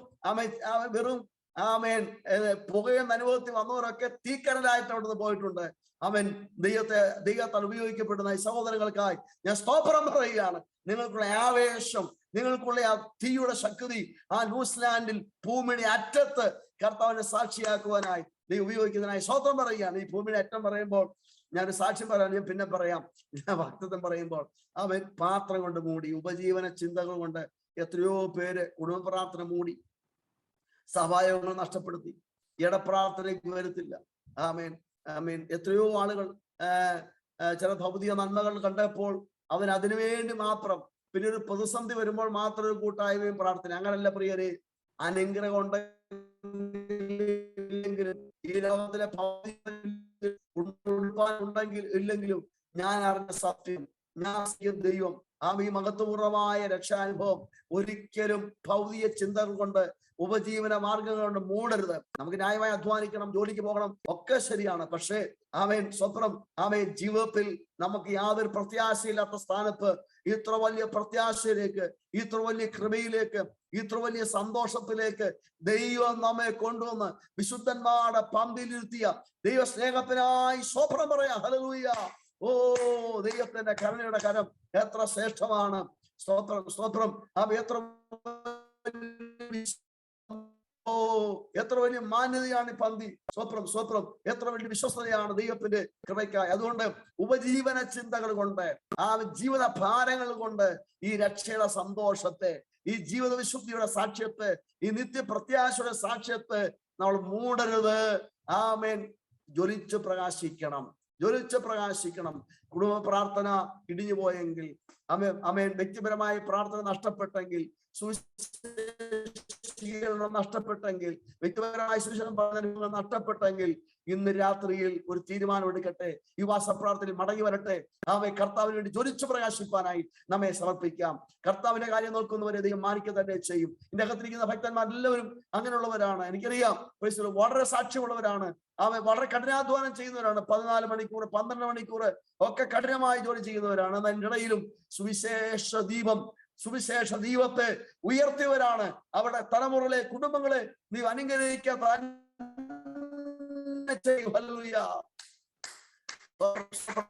പുകയെന്ന അനുഭവത്തിൽ വന്നവരൊക്കെ തീക്കനലായിട്ട് അവിടുന്ന് പോയിട്ടുണ്ട്. അവൻ ദൈവത്താൽ ഉപയോഗിക്കപ്പെടുന്ന ഈ സഹോദരങ്ങൾക്കായി ഞാൻ സ്തോത്രം പറയുകയാണ്. നിങ്ങൾക്കുള്ള ആവേശം, നിങ്ങൾക്കുള്ള ആ തീയുടെ ശക്തി ആ ന്യൂസിലാൻഡിൽ ഭൂമിയുടെ അറ്റത്ത് കർത്താവിനെ സാക്ഷിയാക്കുവാനായി ദൈവം ഉപയോഗിക്കുന്നതിനായി സ്തോത്രം പറയുകയാണ്. ഈ ഭൂമിയുടെ അറ്റം പറയുമ്പോൾ ഞാൻ സാക്ഷ്യം പറയാൻ ഞാൻ പിന്നെ പറയാം. വാഗ്ദത്തം പറയുമ്പോൾ അവൻ പാത്രം കൊണ്ട് മൂടി, ഉപജീവന ചിന്തകൾ കൊണ്ട് എത്രയോ പേര് കുടുംബ പ്രാർത്ഥന മൂടി, സഭായോഗങ്ങൾ നഷ്ടപ്പെടുത്തി, ഇടപ്രാർത്ഥനയ്ക്ക് വരുത്തില്ല. ആമേൻ. ആമേൻ. എത്രയോ ആളുകൾ ചില ഭൗതിക നന്മകൾ കണ്ടപ്പോൾ അവൻ അതിനുവേണ്ടി മാത്രം, പിന്നെ ഒരു പ്രതിസന്ധി വരുമ്പോൾ മാത്രം ഒരു കൂട്ടായ്മയും പ്രാർത്ഥന. അങ്ങനല്ല പ്രിയരെ. അനുഗ്രഹം ഉണ്ടെങ്കിലും ഈ ലോകത്തിലെ ഉണ്ടെങ്കിൽ ഇല്ലെങ്കിലും ഞാൻ അറിഞ്ഞ സത്യം, ഞാൻ ദൈവം ഈ മഹത്വപൂർണമായ രക്ഷാനുഭവം ഒരിക്കലും ഭൗതിക ചിന്തകൾ കൊണ്ട്, ഉപജീവന മാർഗങ്ങൾ കൊണ്ട് മൂടരുത്. നമുക്ക് ന്യായമായി അധ്വാനിക്കണം, ജോലിക്ക് പോകണം, ഒക്കെ ശരിയാണ്. പക്ഷേ ആമേൻ സ്വപ്നം, ആമേൻ, ജീവിതത്തിൽ നമുക്ക് യാതൊരു പ്രത്യാശയില്ലാത്ത സ്ഥാനത്ത് ഇത്ര വലിയ പ്രത്യാശയിലേക്ക്, ഇത്ര വലിയ കൃപയിലേക്ക്, ഇത്ര വലിയ സന്തോഷത്തിലേക്ക് ദൈവം നമ്മെ കൊണ്ടുവന്ന് വിശുദ്ധന്മാരുടെ പന്തിയിലിരുത്തിയ ദൈവ സ്നേഹത്തിനായി സ്വപ്നം പറയാം. ഹല്ലേലൂയ. ദൈവത്തിന്റെ കരുണയുടെ കരം എത്ര ശ്രേഷ്ഠമാണ്. സ്തോത്രം, സ്തോത്രം. എത്ര വലിയ മാന്യതയാണ് ഈ പന്തി. സ്വപ്നം, സ്വപ്നം. എത്ര വലിയ വിശ്വസ്തതയാണ് ദൈവത്തിന്റെ കൃപയ്ക്കായി. അതുകൊണ്ട് ഉപജീവന ചിന്തകൾ കൊണ്ട്, ആ ജീവിത ഭാരങ്ങൾ കൊണ്ട് ഈ രക്ഷയുടെ സന്തോഷത്തെ, ഈ ജീവിത വിശുദ്ധിയുടെ സാക്ഷ്യത്തെ, ഈ നിത്യപ്രത്യാശയുടെ സാക്ഷ്യത്തെ നമ്മൾ മൂടരുത്. ആമേൻ. ജ്വലിച്ച് പ്രകാശിക്കണം, ജ്വലിച്ച് പ്രകാശിക്കണം. കുടുംബ പ്രാർത്ഥന ഇടിഞ്ഞു പോയെങ്കിൽ, ആമേൻ, വ്യക്തിപരമായ പ്രാർത്ഥന നഷ്ടപ്പെട്ടെങ്കിൽ, നഷ്ടപ്പെട്ടെങ്കിൽ, വ്യക്തിപരമായ സുവിശേഷം നഷ്ടപ്പെട്ടെങ്കിൽ, ഇന്ന് രാത്രിയിൽ ഒരു തീരുമാനം എടുക്കട്ടെ. ഈ വാസപ്രാർത്ഥനയിൽ മടങ്ങി വരട്ടെ. കർത്താവിന് വേണ്ടി ജ്വലിച്ചു പ്രകാശിപ്പാനായി നമ്മെ സമർപ്പിക്കാം. കർത്താവിന്റെ കാര്യം നോക്കുന്നവരെ ദൈവം മാനിക്കുക തന്നെ ചെയ്യും. ഇതിന്റെ അകത്തിരിക്കുന്ന ഭക്തന്മാരെല്ലാവരും അങ്ങനെയുള്ളവരാണ്. എനിക്കറിയാം, വളരെ സാക്ഷ്യമുള്ളവരാണ്. വളരെ കഠിനാധ്വാനം ചെയ്യുന്നവരാണ്. 14 മണിക്കൂർ 12 മണിക്കൂർ ഒക്കെ കഠിനമായി ജോലി ചെയ്യുന്നവരാണ്. അതിൻ്റെ ഇടയിലും സുവിശേഷ ദീപത്തെ ഉയർത്തിയവരാണ്. അവരുടെ തലമുറകളെ, കുടുംബങ്ങളെ നീ അനുഗ്രഹിക്കാൻ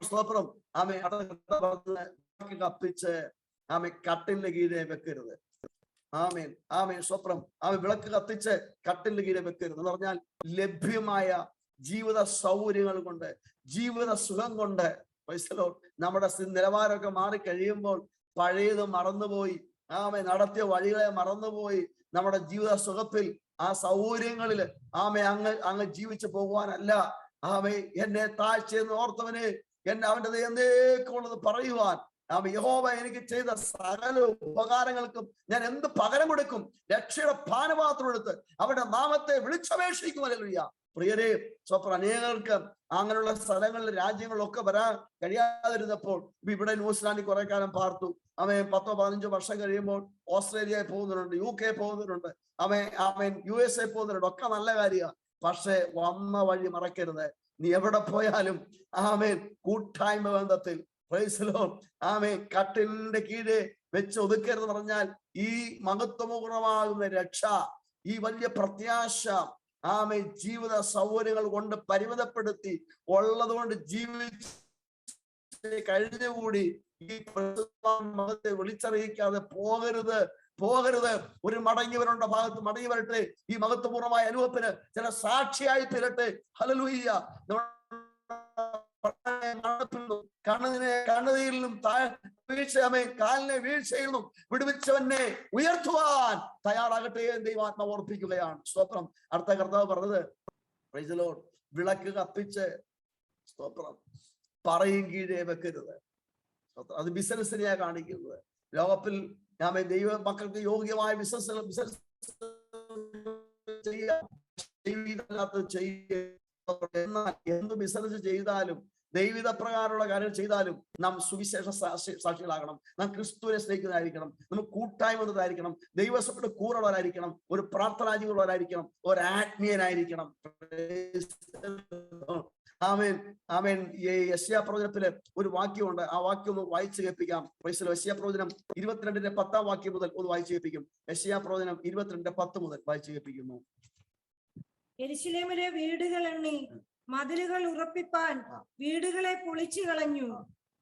സ്തോത്രം. കത്തിച്ച് കട്ടിലിന്റെ കീഴെ വെക്കരുത്. സ്വപ്നം വിളക്ക് കത്തിച്ച് കട്ടിലിന്റെ കീഴെ വെക്കരുത് എന്ന് പറഞ്ഞാൽ ലഭ്യമായ ജീവിത സൗകര്യങ്ങൾ കൊണ്ട്, ജീവിത സുഖം കൊണ്ട് നമ്മുടെ നിലവാരമൊക്കെ മാറിക്കഴിയുമ്പോൾ പഴയത് മറന്നുപോയി, നടത്തിയ വഴികളെ മറന്നുപോയി, നമ്മുടെ ജീവിത സുഖത്തിൽ ആ സൗകര്യങ്ങളിൽ അങ്ങ് ജീവിച്ചു പോകുവാനല്ല. എന്നെ താഴ്ചയെന്ന് ഓർത്തവന് അവന്റെ എന്നേക്കുള്ളത് പറയുവാൻ, യഹോവ എനിക്ക് ചെയ്ത സകല ഉപകാരങ്ങൾക്കും ഞാൻ എന്ത് പകരം കൊടുക്കും? രക്ഷയുടെ പാനപാത്രം എടുത്ത് അവരുടെ നാമത്തെ വിളിച്ചപേക്ഷിക്കും. ഹല്ലേലൂയ. പ്രിയരെ, അനേകർക്ക് അങ്ങനെയുള്ള സ്ഥലങ്ങളിൽ, രാജ്യങ്ങളിലൊക്കെ വരാൻ കഴിയാതിരുന്നപ്പോൾ ഇവിടെ ന്യൂസിലാൻഡിൽ കുറെ കാലം പാർത്തു. 10-15 വർഷം കഴിയുമ്പോൾ ഓസ്ട്രേലിയ പോകുന്നവരുണ്ട്, UK പോകുന്നവരുണ്ട്, USA പോകുന്നവരുണ്ട്. ഒക്കെ നല്ല കാര്യമാണ്. പക്ഷെ വന്ന വഴി മറക്കരുത്. നീ എവിടെ പോയാലും കൂട്ടായ്മ ബന്ധത്തിൽ കട്ടിലിന്റെ കീഴെ വെച്ച് ഒതുക്കരുത് പറഞ്ഞാൽ ഈ മഹത്വപൂർണമാകുന്ന രക്ഷ, ഈ വലിയ പ്രത്യാശ ജീവിത സൗകര്യങ്ങൾ കൊണ്ട് പരിമിതപ്പെടുത്തി ഉള്ളതുകൊണ്ട് ജീവിച്ച് കഴിഞ്ഞുകൂടി ഈ മതത്തെ വിളിച്ചറിയിക്കാതെ പോകരുത്. ഒരു മടങ്ങിവരുടെ ഭാഗത്ത് മടങ്ങി വരട്ടെ. ഈ മഹത്വപൂർണമായ അനുഭവത്തിന് ചില സാക്ഷിയായി തീരട്ടെ. ഹല്ലേലൂയ. കണ്ണുനീരിൽ നിന്നും കാലിനെ വീഴ്ചയിൽ നിന്നും വിടുവിച്ചവനെ ഉയർത്തുവാൻ തയ്യാറാകട്ടെ എന്ന് ദൈവാത്മാവ് ഓർപ്പിക്കുകയാണ്. സ്തോത്രം. അടുത്ത കർത്താവ് പറഞ്ഞത്, പ്രൈസ് ദി ലോർഡ്, വിളക്ക് കത്തിച്ച് സ്തോത്രം പറയും കീഴേ വെക്കരുത്. അത് ബിസിനസ്സിനെയാ കാണിക്കുന്നത്. ലോകത്തിൽ ദൈവ മക്കൾക്ക് യോഗ്യമായ ബിസിനസ് എന്നാൽ എന്ത് ബിസിനസ് ചെയ്താലും, ദൈവിക പ്രകാരമുള്ള കാര്യങ്ങൾ ചെയ്താലും നാം സുവിശേഷ സാക്ഷികളാകണം. നാം ക്രിസ്തുവിനെ സ്നേഹിക്കുന്നതായിരിക്കണം. നമുക്ക് കൂട്ടായ്മ എന്നതായിരിക്കണം. ദൈവസഭയുടെ കൂറുള്ളവരായിരിക്കണം. ഒരു പ്രാർത്ഥനാജീവികളായിരിക്കണം. ഒരു ആത്മീയനായിരിക്കണം. യെശയ്യാ പ്രവചനത്തില് ഒരു വാക്യമുണ്ട്. ആ വാക്യം ഒന്ന് വായിച്ചു കേൾപ്പിക്കാം. യെശയ്യാ പ്രവചനം 22-ന്റെ 10-ാം വാക്യം മുതൽ ഒന്ന് വായിച്ചു കേൾപ്പിക്കും. യെശയ്യാ പ്രവചനം 22-10 മുതൽ വായിച്ചു കേൾപ്പിക്കുന്നു. യെരൂശലേമിലെ വീടുകൾ എണ്ണി മതിലുകൾ ഉറപ്പിപ്പാൻ വീടുകളെ പൊളിച്ചു കളഞ്ഞു.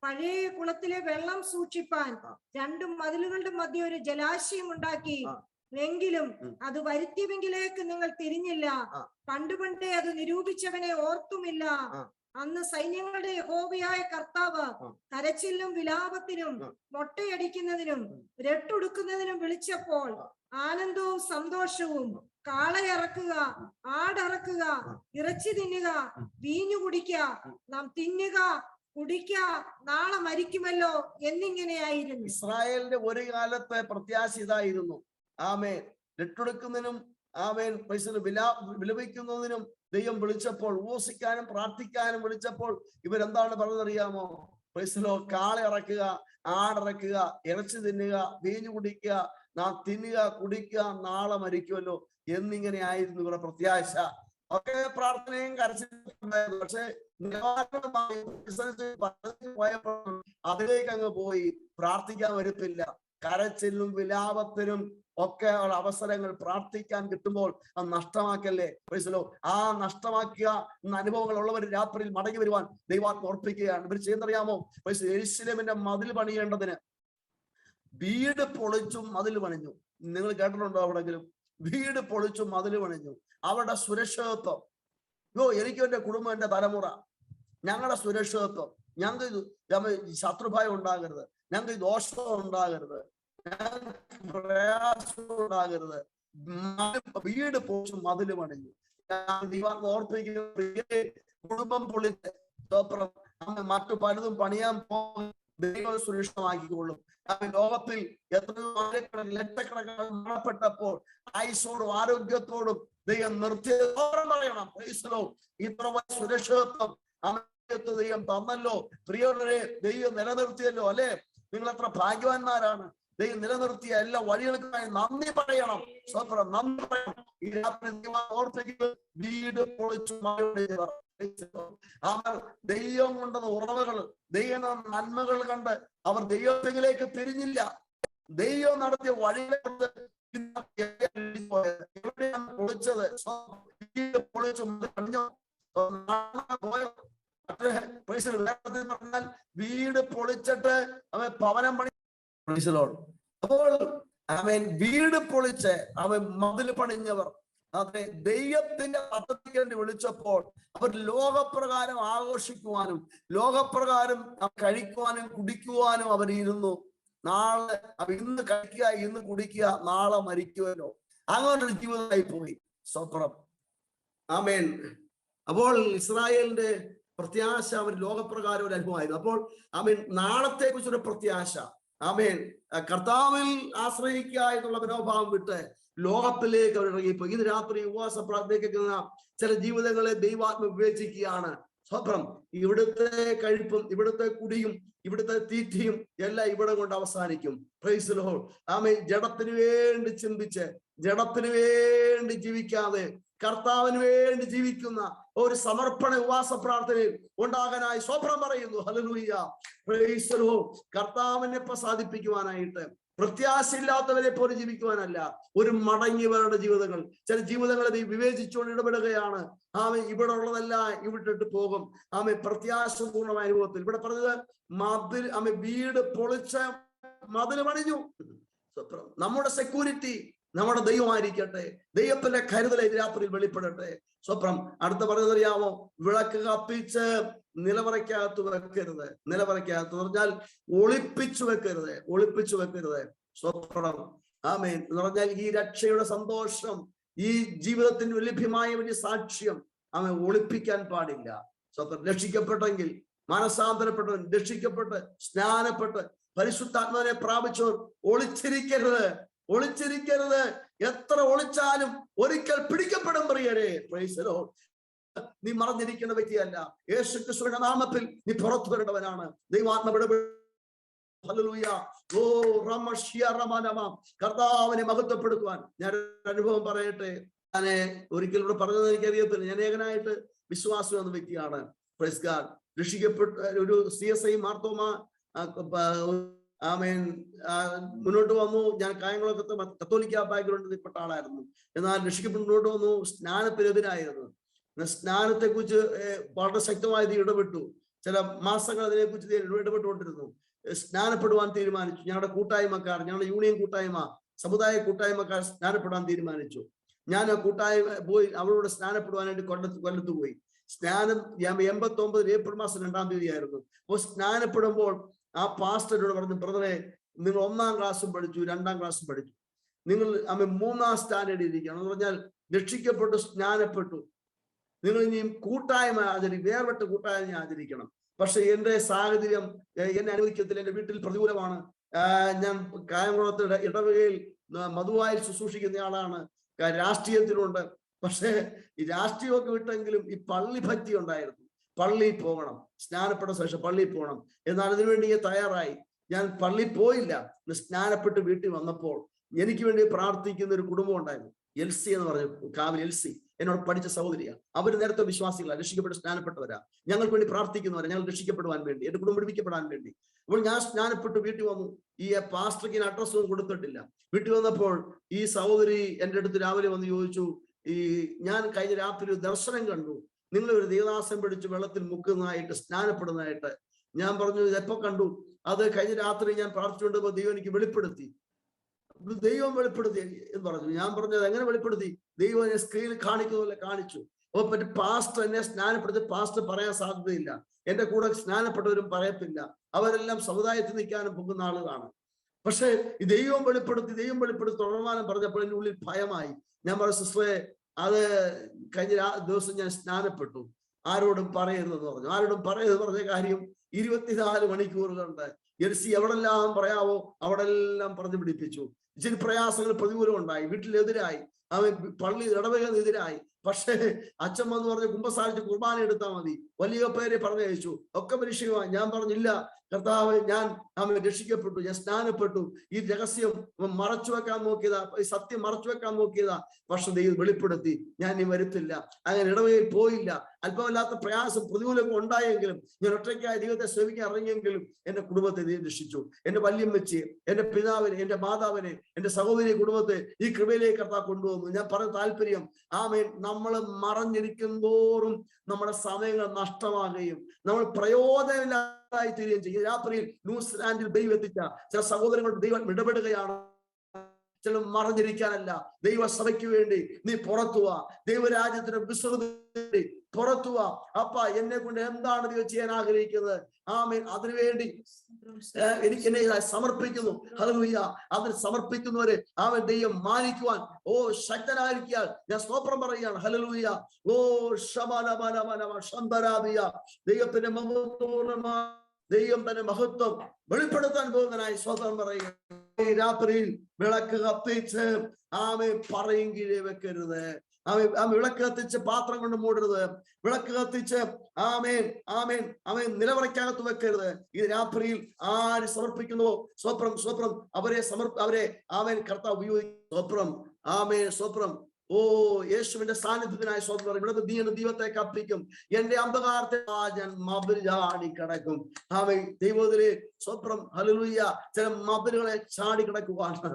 പഴയ കുളത്തിലെ വെള്ളം സൂക്ഷിപ്പാൻ 2 മതിലുകളുടെ മധ്യ ഒരു ജലാശയം ഉണ്ടാക്കി. എങ്കിലും അത് വരുത്തിയെങ്കിലേക്ക് നിങ്ങൾ തിരിഞ്ഞില്ല. പണ്ടേ അത് നിരൂപിച്ചവനെ ഓർത്തുമില്ല. അന്ന് സൈന്യങ്ങളുടെ യഹോവയായ കർത്താവ് കരച്ചിലും വിലാപത്തിനും മൊട്ടയടിക്കുന്നതിനും രട്ടുടുക്കുന്നതിനും വിളിച്ചപ്പോൾ ആനന്ദവും സന്തോഷവും, കാളയിറക്കുക, ആടിറക്കുക, ഇറച്ചി തിന്നുക, വീഞ്ഞു കുടിക്കുക, നാം തിന്നുക കുടിക്ക, നാളെ മരിക്കുമല്ലോ എന്നിങ്ങനെയായിരുന്നു. ഇസ്രായേലിന്റെ ഒരു കാലത്തെ പ്രത്യാശ ഇതായിരുന്നു. രട്ടുടുക്കുന്നതിനും വിലപിക്കുന്നതിനും ദൈവം വിളിച്ചപ്പോൾ, ഉപവസിക്കാനും പ്രാർത്ഥിക്കാനും വിളിച്ചപ്പോൾ ഇവരെന്താണ് പറഞ്ഞതറിയാമോ? കാള ഇറക്കുക, ആടിറക്കുക, ഇറച്ചി തിന്നുക, വീഞ്ഞു കുടിക്കുക, നാം തിന്നുക കുടിക്കുക, നാളെ മരിക്കുമല്ലോ എന്നിങ്ങനെ ആയിരുന്നു ഇവരുടെ പ്രത്യാശ. ഒക്കെ പ്രാർത്ഥനയും കരച്ചിലും. പക്ഷെ പോയപ്പോൾ അതിലേക്ക് അങ്ങ് പോയി. പ്രാർത്ഥിക്കാൻ വരുത്തില്ല. കരച്ചിലും വിലാപത്തിനും ഒക്കെ അവസരങ്ങൾ പ്രാർത്ഥിക്കാൻ കിട്ടുമ്പോൾ അത് നഷ്ടമാക്കല്ലേ. ആ നഷ്ടമാക്കിയ അനുഭവങ്ങൾ ഉള്ളവർ രാത്രിയിൽ മടങ്ങി വരുവാൻ ദൈവാത്മ ഓർപ്പിക്കുകയാണ്. ഇവർ ചെയ്യുന്നറിയാമോ? യെരൂശലേമിന്റെ മതിൽ പണിയേണ്ടതിന് വീട് പൊളിച്ചും മതിൽ പണിഞ്ഞു. നിങ്ങൾ കേട്ടിട്ടുണ്ടോ? എവിടെങ്കിലും വീട് പൊളിച്ചും മതിൽ പണിഞ്ഞു. അവരുടെ സുരക്ഷിതത്വം, എനിക്കും എന്റെ കുടുംബം, എന്റെ തലമുറ, ഞങ്ങളുടെ സുരക്ഷിതത്വം, ഞങ്ങൾക്ക് ശത്രുഭയം ഉണ്ടാകരുത്, ഞങ്ങൾക്ക് ദോഷം ഉണ്ടാകരുത്, പ്രയാസം ഉണ്ടാകരുത്. വീട് പൊളിച്ചും മതിൽ പണിഞ്ഞു. ഓർപ്പിക്കുന്ന കുടുംബം പൊളിച്ച് മറ്റു പലതും പണിയാൻ പോകും. ദൈവം സുരക്ഷിതമാക്കിക്കൊള്ളും. ലോകത്തിൽ എത്രയോ ലക്ഷക്കണക്കിന് മരണപ്പെട്ടപ്പോൾ ആയുസ്സോടും ആരോഗ്യത്തോടും ദൈവം നിർത്തിയത് പറയണം. ഇത്ര സുരക്ഷിതത്വം ദൈവം തന്നല്ലോ. പ്രിയരെ, ദൈവം നിലനിർത്തിയല്ലോ. അല്ലെ, നിങ്ങൾ എത്ര ഭാഗ്യവാന്മാരാണ്. ദൈവം നിലനിർത്തിയ എല്ലാ വഴികൾക്കായി നന്ദി പറയണം. സ്വത്രം നന്ദി പറയണം. ഈ രാത്രി ഓർപ്പിക്കുന്നത് വീട് പൊളിച്ചു അവർ ദൈവം കൊണ്ടുവന്ന ഉറവുകൾ, ദൈവ നന്മകൾ കണ്ട് അവർ ദൈവത്തിലേക്ക് തിരിഞ്ഞില്ല. ദൈവം നടത്തിയ വഴികളെ എവിടെയാണ് പൊളിച്ചത്? പൊളിച്ചു പറഞ്ഞാൽ വീട് പൊളിച്ചിട്ട് അവൻ ഭവനം പണി. അപ്പോൾ അവൻ വീട് പൊളിച്ച് അവൻ മതിൽ പണിഞ്ഞവർ അതെ ദൈവത്തിന്റെ പദ്ധതിക്ക് വേണ്ടി വിളിച്ചപ്പോൾ അവർ ലോകപ്രകാരം ആഘോഷിക്കുവാനും ലോകപ്രകാരം കഴിക്കുവാനും കുടിക്കുവാനും അവരിരുന്നു. നാളെ ഇന്ന് കഴിക്കുക, ഇന്ന് കുടിക്കുക, നാളെ മരിക്കുമല്ലോ, അങ്ങനൊരു ജീവിതമായി പോയി. സ്വപ്നം. ആമേൻ. അപ്പോൾ ഇസ്രായേലിന്റെ പ്രത്യാശ അവർ ലോകപ്രകാരം ഒരു അനുഭവമായിരുന്നു. അപ്പോൾ ആമേൻ, നാളത്തെ കുറിച്ചൊരു പ്രത്യാശ. ആമേൻ. കർത്താവിൽ ആശ്രയിക്കുക എന്നുള്ള മനോഭാവം വിട്ട് ലോകത്തിലേക്ക് അവർ ഇറങ്ങിപ്പോയി. ഇന്ന് രാത്രി ഉപവാസ പ്രാർത്ഥനയ്ക്കുന്ന ചില ജീവിതങ്ങളെ ദൈവാത്മ വിവേചിക്കുകയാണ്. സ്വപ്നം. ഇവിടുത്തെ കഴിപ്പും ഇവിടുത്തെ കുടിയും ഇവിടുത്തെ തീറ്റയും എല്ലാം ഇവിടെ കൊണ്ട് അവസാനിക്കും. Praise the Lord. ആമേൻ. ജഡത്തിന് വേണ്ടി ചിന്തിച്ച് ജഡത്തിന് വേണ്ടി ജീവിക്കാതെ കർത്താവിന് വേണ്ടി ജീവിക്കുന്ന ഒരു സമർപ്പണ ഉപവാസ പ്രാർത്ഥനയിൽ ഉണ്ടാകാനായി സ്വപ്നം പറയുന്നു. ഹല്ലേലൂയ. Price the Lord. കർത്താവിനെ പ്രസാദിപ്പിക്കുവാനായിട്ട്, പ്രത്യാശയില്ലാത്തവരെ പോലെ ജീവിക്കുവാനല്ല, ഒരു മടങ്ങിയവരുടെ ജീവിതങ്ങൾ. ചില ജീവിതങ്ങളെ വിവേചിച്ചുകൊണ്ട് ഇടപെടുകയാണ്. ആമേ, ഇവിടെ ഉള്ളതല്ല ഇവിട്ടിട്ട് പോകും. ആമേ, പ്രത്യാശപൂർണമായ അനുഭവത്തിൽ ഇവിടെ പറഞ്ഞത് മതിൽ, ആമേ, വീട് പൊളിച്ച് മതിൽ പണിഞ്ഞു. നമ്മുടെ സെക്യൂരിറ്റി നമ്മുടെ ദൈവമായിരിക്കട്ടെ. ദൈവത്തിന്റെ കരുതൽ രാത്രിയിൽ വെളിപ്പെടട്ടെ. സ്വപ്നം. അടുത്ത പറഞ്ഞതറിയാമോ? വിളക്ക് കത്തിച്ച് നിലവറയ്ക്കകത്ത് വെക്കരുത്. നിലവറയ്ക്കകത്ത് പറഞ്ഞാൽ ഒളിപ്പിച്ചു വെക്കരുത്. ഒളിപ്പിച്ചു വെക്കരുത്. സ്വപ്നം. ആമേൻ. എന്ന് പറഞ്ഞാൽ ഈ രക്ഷയുടെ സന്തോഷം, ഈ ജീവിതത്തിന് ലഭ്യമായ വലിയ സാക്ഷ്യം ആമേ ഒളിപ്പിക്കാൻ പാടില്ല. സ്വപ്നം. രക്ഷിക്കപ്പെട്ടെങ്കിൽ, മാനസാന്തരപ്പെട്ടവൻ, രക്ഷിക്കപ്പെട്ട് സ്നാനപ്പെട്ട് പരിശുദ്ധാത്മാവിനെ പ്രാപിച്ചവർ ഒളിച്ചിരിക്കരുത്. ഒളിച്ചിരിക്കരുത്. എത്ര ഒളിച്ചാലും ഒരിക്കൽ പിടിക്കപ്പെടും. പ്രിയരെ, പ്രൈസ് ദി ലോർഡ്. നീ മറഞ്ഞിരിക്കുന്ന വ്യക്തിയല്ല. യേശുക്രിസ്തുവിന്റെ നാമത്തിൽ നീ പുറത്തു വരേണ്ടവനാണ്. ദൈവാത്മാവ് ഹല്ലേലൂയ. ഓ റമശ്യ റമനമ. കർത്താവിനെ മഹത്വപ്പെടുത്തുവാൻ ഞാൻ അനുഭവം പറയട്ടെ. ഞാൻ ഒരിക്കൽ ഇവിടെ പറഞ്ഞത് എനിക്കറിയത്തില്ല. ഞാൻ ഏകനായിട്ട് വിശ്വാസം എന്ന വ്യക്തിയാണ്. Praise God. രക്ഷിക്കപ്പെട്ട ഒരു CSI മാർത്തോമ ആമേൻ മുന്നോട്ട് വന്നു. ഞാൻ കായംകുളത്തെ കത്തോലിക്ക ബാക്ക്ഗ്രൗണ്ടിൽപ്പെട്ട ആളായിരുന്നു. എന്നാൽ രക്ഷിക്കപ്പെട്ട് മുന്നോട്ട് വന്നു. സ്നാനത്തിനെതിരായിരുന്നു. സ്നാനത്തെ കുറിച്ച് വളരെ ശക്തമായി ഇടപെട്ടു. ചില മാസങ്ങൾ അതിനെക്കുറിച്ച് ഇടപെട്ടുകൊണ്ടിരുന്നു. സ്നാനപ്പെടുവാൻ തീരുമാനിച്ചു. ഞങ്ങളുടെ കൂട്ടായ്മക്കാർ, ഞങ്ങളുടെ യൂണിയൻ കൂട്ടായ്മ, സമുദായ കൂട്ടായ്മക്കാർ സ്നാനപ്പെടാൻ തീരുമാനിച്ചു. ഞാൻ ആ കൂട്ടായ്മ പോയി അവരോട് സ്നാനപ്പെടുവാനായിട്ട് കൊല്ലത്ത് പോയി. സ്നാനം 89 ഏപ്രിൽ മാസം 2-ാം തീയതി ആയിരുന്നു. അപ്പോൾ സ്നാനപ്പെടുമ്പോൾ ആ പാസ്റ്ററോട് പറഞ്ഞു, ബ്രദറെ, നിങ്ങൾ 1-ാം ക്ലാസ്സും പഠിച്ചു, 2-ാം ക്ലാസ്സും പഠിച്ചു, നിങ്ങൾ 3-ാം സ്റ്റാൻഡേർഡിൽ ഇരിക്കുകയാണ്. എന്ന് പറഞ്ഞാൽ രക്ഷിക്കപ്പെട്ടു, സ്നാനപ്പെട്ടു, നിങ്ങൾ ഇനിയും കൂട്ടായ്മ വേർപെട്ട കൂട്ടായ്മ ആചരിക്കണം. പക്ഷെ എന്റെ സാഹചര്യം എന്നെ അനുവദിക്കത്തില്ല. എന്റെ വീട്ടിൽ പ്രതികൂലമാണ്. ഞാൻ കായംകുളത്ത് ഇടവകയിൽ മധുവായിൽ ശുശ്രൂഷിക്കുന്ന ആളാണ്. രാഷ്ട്രീയത്തിലുണ്ട്. പക്ഷേ ഈ രാഷ്ട്രീയമൊക്കെ വിട്ടെങ്കിലും ഈ പള്ളി ഭക്തി ഉണ്ടായിരുന്നു. പള്ളിയിൽ പോകണം, സ്നാനപ്പെട്ട ശേഷം പള്ളിയിൽ പോകണം. എന്നാൽ അതിനുവേണ്ടി ഞാൻ തയ്യാറായി. ഞാൻ പള്ളിയിൽ പോയില്ല. സ്നാനപ്പെട്ട് വീട്ടിൽ വന്നപ്പോൾ എനിക്ക് വേണ്ടി പ്രാർത്ഥിക്കുന്ന ഒരു കുടുംബം ഉണ്ടായിരുന്നു. എൽസി എന്ന് പറഞ്ഞു, കാവിൽ എൽസി, എന്നോട് പഠിച്ച സഹോദരിയാണ്. അവർ നേരത്തെ വിശ്വാസികളാണ്, രക്ഷിക്കപ്പെട്ട് സ്നാനപ്പെട്ടവരാ. ഞങ്ങൾക്ക് വേണ്ടി പ്രാർത്ഥിക്കുന്നവരാ, ഞങ്ങൾ രക്ഷിക്കപ്പെടുവാൻ വേണ്ടി, എന്റെ കുടുംബം രക്ഷിക്കപ്പെടാൻ വേണ്ടി. അപ്പോൾ ഞാൻ സ്നാനപ്പെട്ട് വീട്ടിൽ വന്നു. ഈ പാസ്റ്റർക്ക് ഞാൻ അഡ്രസ്സൊന്നും കൊടുത്തിട്ടില്ല. വീട്ടിൽ വന്നപ്പോൾ ഈ സഹോദരി എൻ്റെ അടുത്ത് രാവിലെ വന്ന് ചോദിച്ചു, ഞാൻ കഴിഞ്ഞ രാത്രി ഒരു ദർശനം കണ്ടു, നിങ്ങൾ ഒരു ദേവദാസം പിടിച്ച് വെള്ളത്തിൽ മുക്കുന്നതായിട്ട്, സ്നാനപ്പെടുന്നതായിട്ട്. ഞാൻ പറഞ്ഞു, എപ്പോ കണ്ടു? അത് കഴിഞ്ഞ രാത്രി ഞാൻ പ്രാർത്ഥിച്ചുകൊണ്ടപ്പോൾ ദൈവം എനിക്ക് വെളിപ്പെടുത്തി. ദൈവം വെളിപ്പെടുത്തി എന്ന് പറഞ്ഞു. ഞാൻ പറഞ്ഞത് എങ്ങനെ വെളിപ്പെടുത്തി? ദൈവം എന്നെ സ്ക്രീനിൽ കാണിക്കുന്ന പോലെ കാണിച്ചു. അപ്പൊ മറ്റേ പാസ്റ്റർ എന്നെ സ്നാനപ്പെടുത്തി, പാസ്റ്റർ പറയാൻ സാധ്യതയില്ല. എന്റെ കൂടെ സ്നാനപ്പെട്ടവരും പറയത്തില്ല. അവരെല്ലാം സമുദായത്തിൽ നിൽക്കാനും പോകുന്ന ആളുകളാണ്. പക്ഷെ ഈ ദൈവം വെളിപ്പെടുത്തി തുടർമാനം പറഞ്ഞപ്പോൾ എൻ്റെ ഉള്ളിൽ ഭയമായി. ഞാൻ പറഞ്ഞു, സിസ്റ്ററെ, അത് കഴിഞ്ഞ ദിവസം ഞാൻ സ്നാനപ്പെട്ടു, ആരോടും പറയരുതെന്ന് പറഞ്ഞു. ആരോടും പറയരുത് പറഞ്ഞ കാര്യം 24 മണിക്കൂർ കൊണ്ട് എൽസി എവിടെല്ലാം പറയാവോ അവിടെല്ലാം പറഞ്ഞു പിടിപ്പിച്ചു. ഇച്ചിരി പ്രയാസങ്ങൾ പ്രതികൂലം ഉണ്ടായി, വീട്ടിലെതിരായി, അവൻ പള്ളി ഇടവകെതിരായി. പക്ഷേ അച്ഛൻ വന്ന് പറഞ്ഞ് കുമ്പസാരിച്ച് കുർബാന എടുത്താൽ മതി, വലിയ പേരെ പറഞ്ഞയച്ചു, ഒക്കെ പരീക്ഷയുമായി. ഞാൻ പറഞ്ഞില്ല കർത്താവ്, ഞാൻ രക്ഷിക്കപ്പെട്ടു, ഞാൻ സ്നാനപ്പെട്ടു, ഈ രഹസ്യം മറച്ചു വെക്കാൻ നോക്കിയതാ, ഈ സത്യം മറച്ചു വെക്കാൻ നോക്കിയതാ, പക്ഷെ ദൈവം വെളിപ്പെടുത്തി, ഞാൻ ഇനി വരുത്തില്ല. അങ്ങനെ ഇടവകയിൽ പോയില്ല. അല്പമല്ലാത്ത പ്രയാസം പ്രതികൂലമൊക്കെ ഉണ്ടായെങ്കിലും ഞാൻ ഒറ്റയ്ക്കായി ദൈവത്തെ സേവിക്കാൻ ഇറങ്ങിയെങ്കിലും എന്റെ കുടുംബത്തെ ദൈവം രക്ഷിച്ചു. എന്റെ വല്യമ്മച്ചി, എന്റെ പിതാവിനെ, എന്റെ മാതാവിനെ, എന്റെ സഹോദരി കുടുംബത്തെ ഈ കൃപയിലേക്ക് കർത്താവ് കൊണ്ടുവന്നു. ഞാൻ പറഞ്ഞ താല്പര്യം, ആമേൻ, നമ്മൾ മറഞ്ഞിരിക്കും തോറും നമ്മുടെ സമയങ്ങൾ നഷ്ടമാകുകയും നമ്മൾ പ്രയോജനമില്ലാതായി തീരുകയും ചെയ്യും. രാത്രിയിൽ ന്യൂസിലാൻഡിൽ ദൈവം എത്തിച്ച ചില സഹോദരങ്ങൾ ദൈവം ഇടപെടുകയാണ്. ചില മറഞ്ഞിരിക്കാനല്ല, ദൈവസഭയ്ക്ക് വേണ്ടി നീ പുറത്തുവാ, ദൈവരാജ്യത്തിന് വിശ്രമത്തിന് പുറത്തുവാ. അപ്പ എന്നെ കൊണ്ട് എന്താണ് ദൈവം ചെയ്യാൻ ആഗ്രഹിക്കുന്നത്? ആമേൻ, അതിനുവേണ്ടി എനിക്ക് എന്നെ സമർപ്പിക്കുന്നു. ഹല്ലേലൂയ. അതിന് സമർപ്പിക്കുന്നവരെ അവൻ ദൈവം മാനിക്കുവാൻ ശക്തനായിരിക്കാൻ ഞാൻ സ്തോത്രം പറയുകയാണ്. ഹല്ലേലൂയ. ദൈവത്തിന്റെ മഹത്വപൂർണ്ണമായ ദൈവം തന്നെ മഹത്വം വെളിപ്പെടുത്താൻ പോകുന്നതിനായി സ്തോത്രം പറയുക. ഈ രാത്രിയിൽ വിളക്ക് കത്തിച്ച് പറയും കീഴേ വെക്കരുത്. വിളക്ക് കത്തിച്ച് പാത്രം കൊണ്ട് മൂടരുത്. വിളക്ക് കത്തിച്ച് നിലവറയ്ക്കകത്ത് വെക്കരുത്. ഈ രാത്രിയിൽ ആര് സമർപ്പിക്കുന്നുവോ സ്വപ്രം അവരെ കർത്താവ് ഉപയോഗിക്കും. സ്വപ്രം യേശുവിന്റെ സാന്നിധ്യത്തിനായി സ്വന്തം ഇവിടെ നീ എന്റെ ദൈവത്തെ കപ്പിക്കും, എന്റെ അന്ധകാരത്തെ ഞാൻ മതിൽ ചാടി കിടക്കും. ദൈവത്തിലെ സ്വപ്നം. ഹല്ലേലൂയ. ചില മതിലുകളെ ചാടി കിടക്കുവാണ്.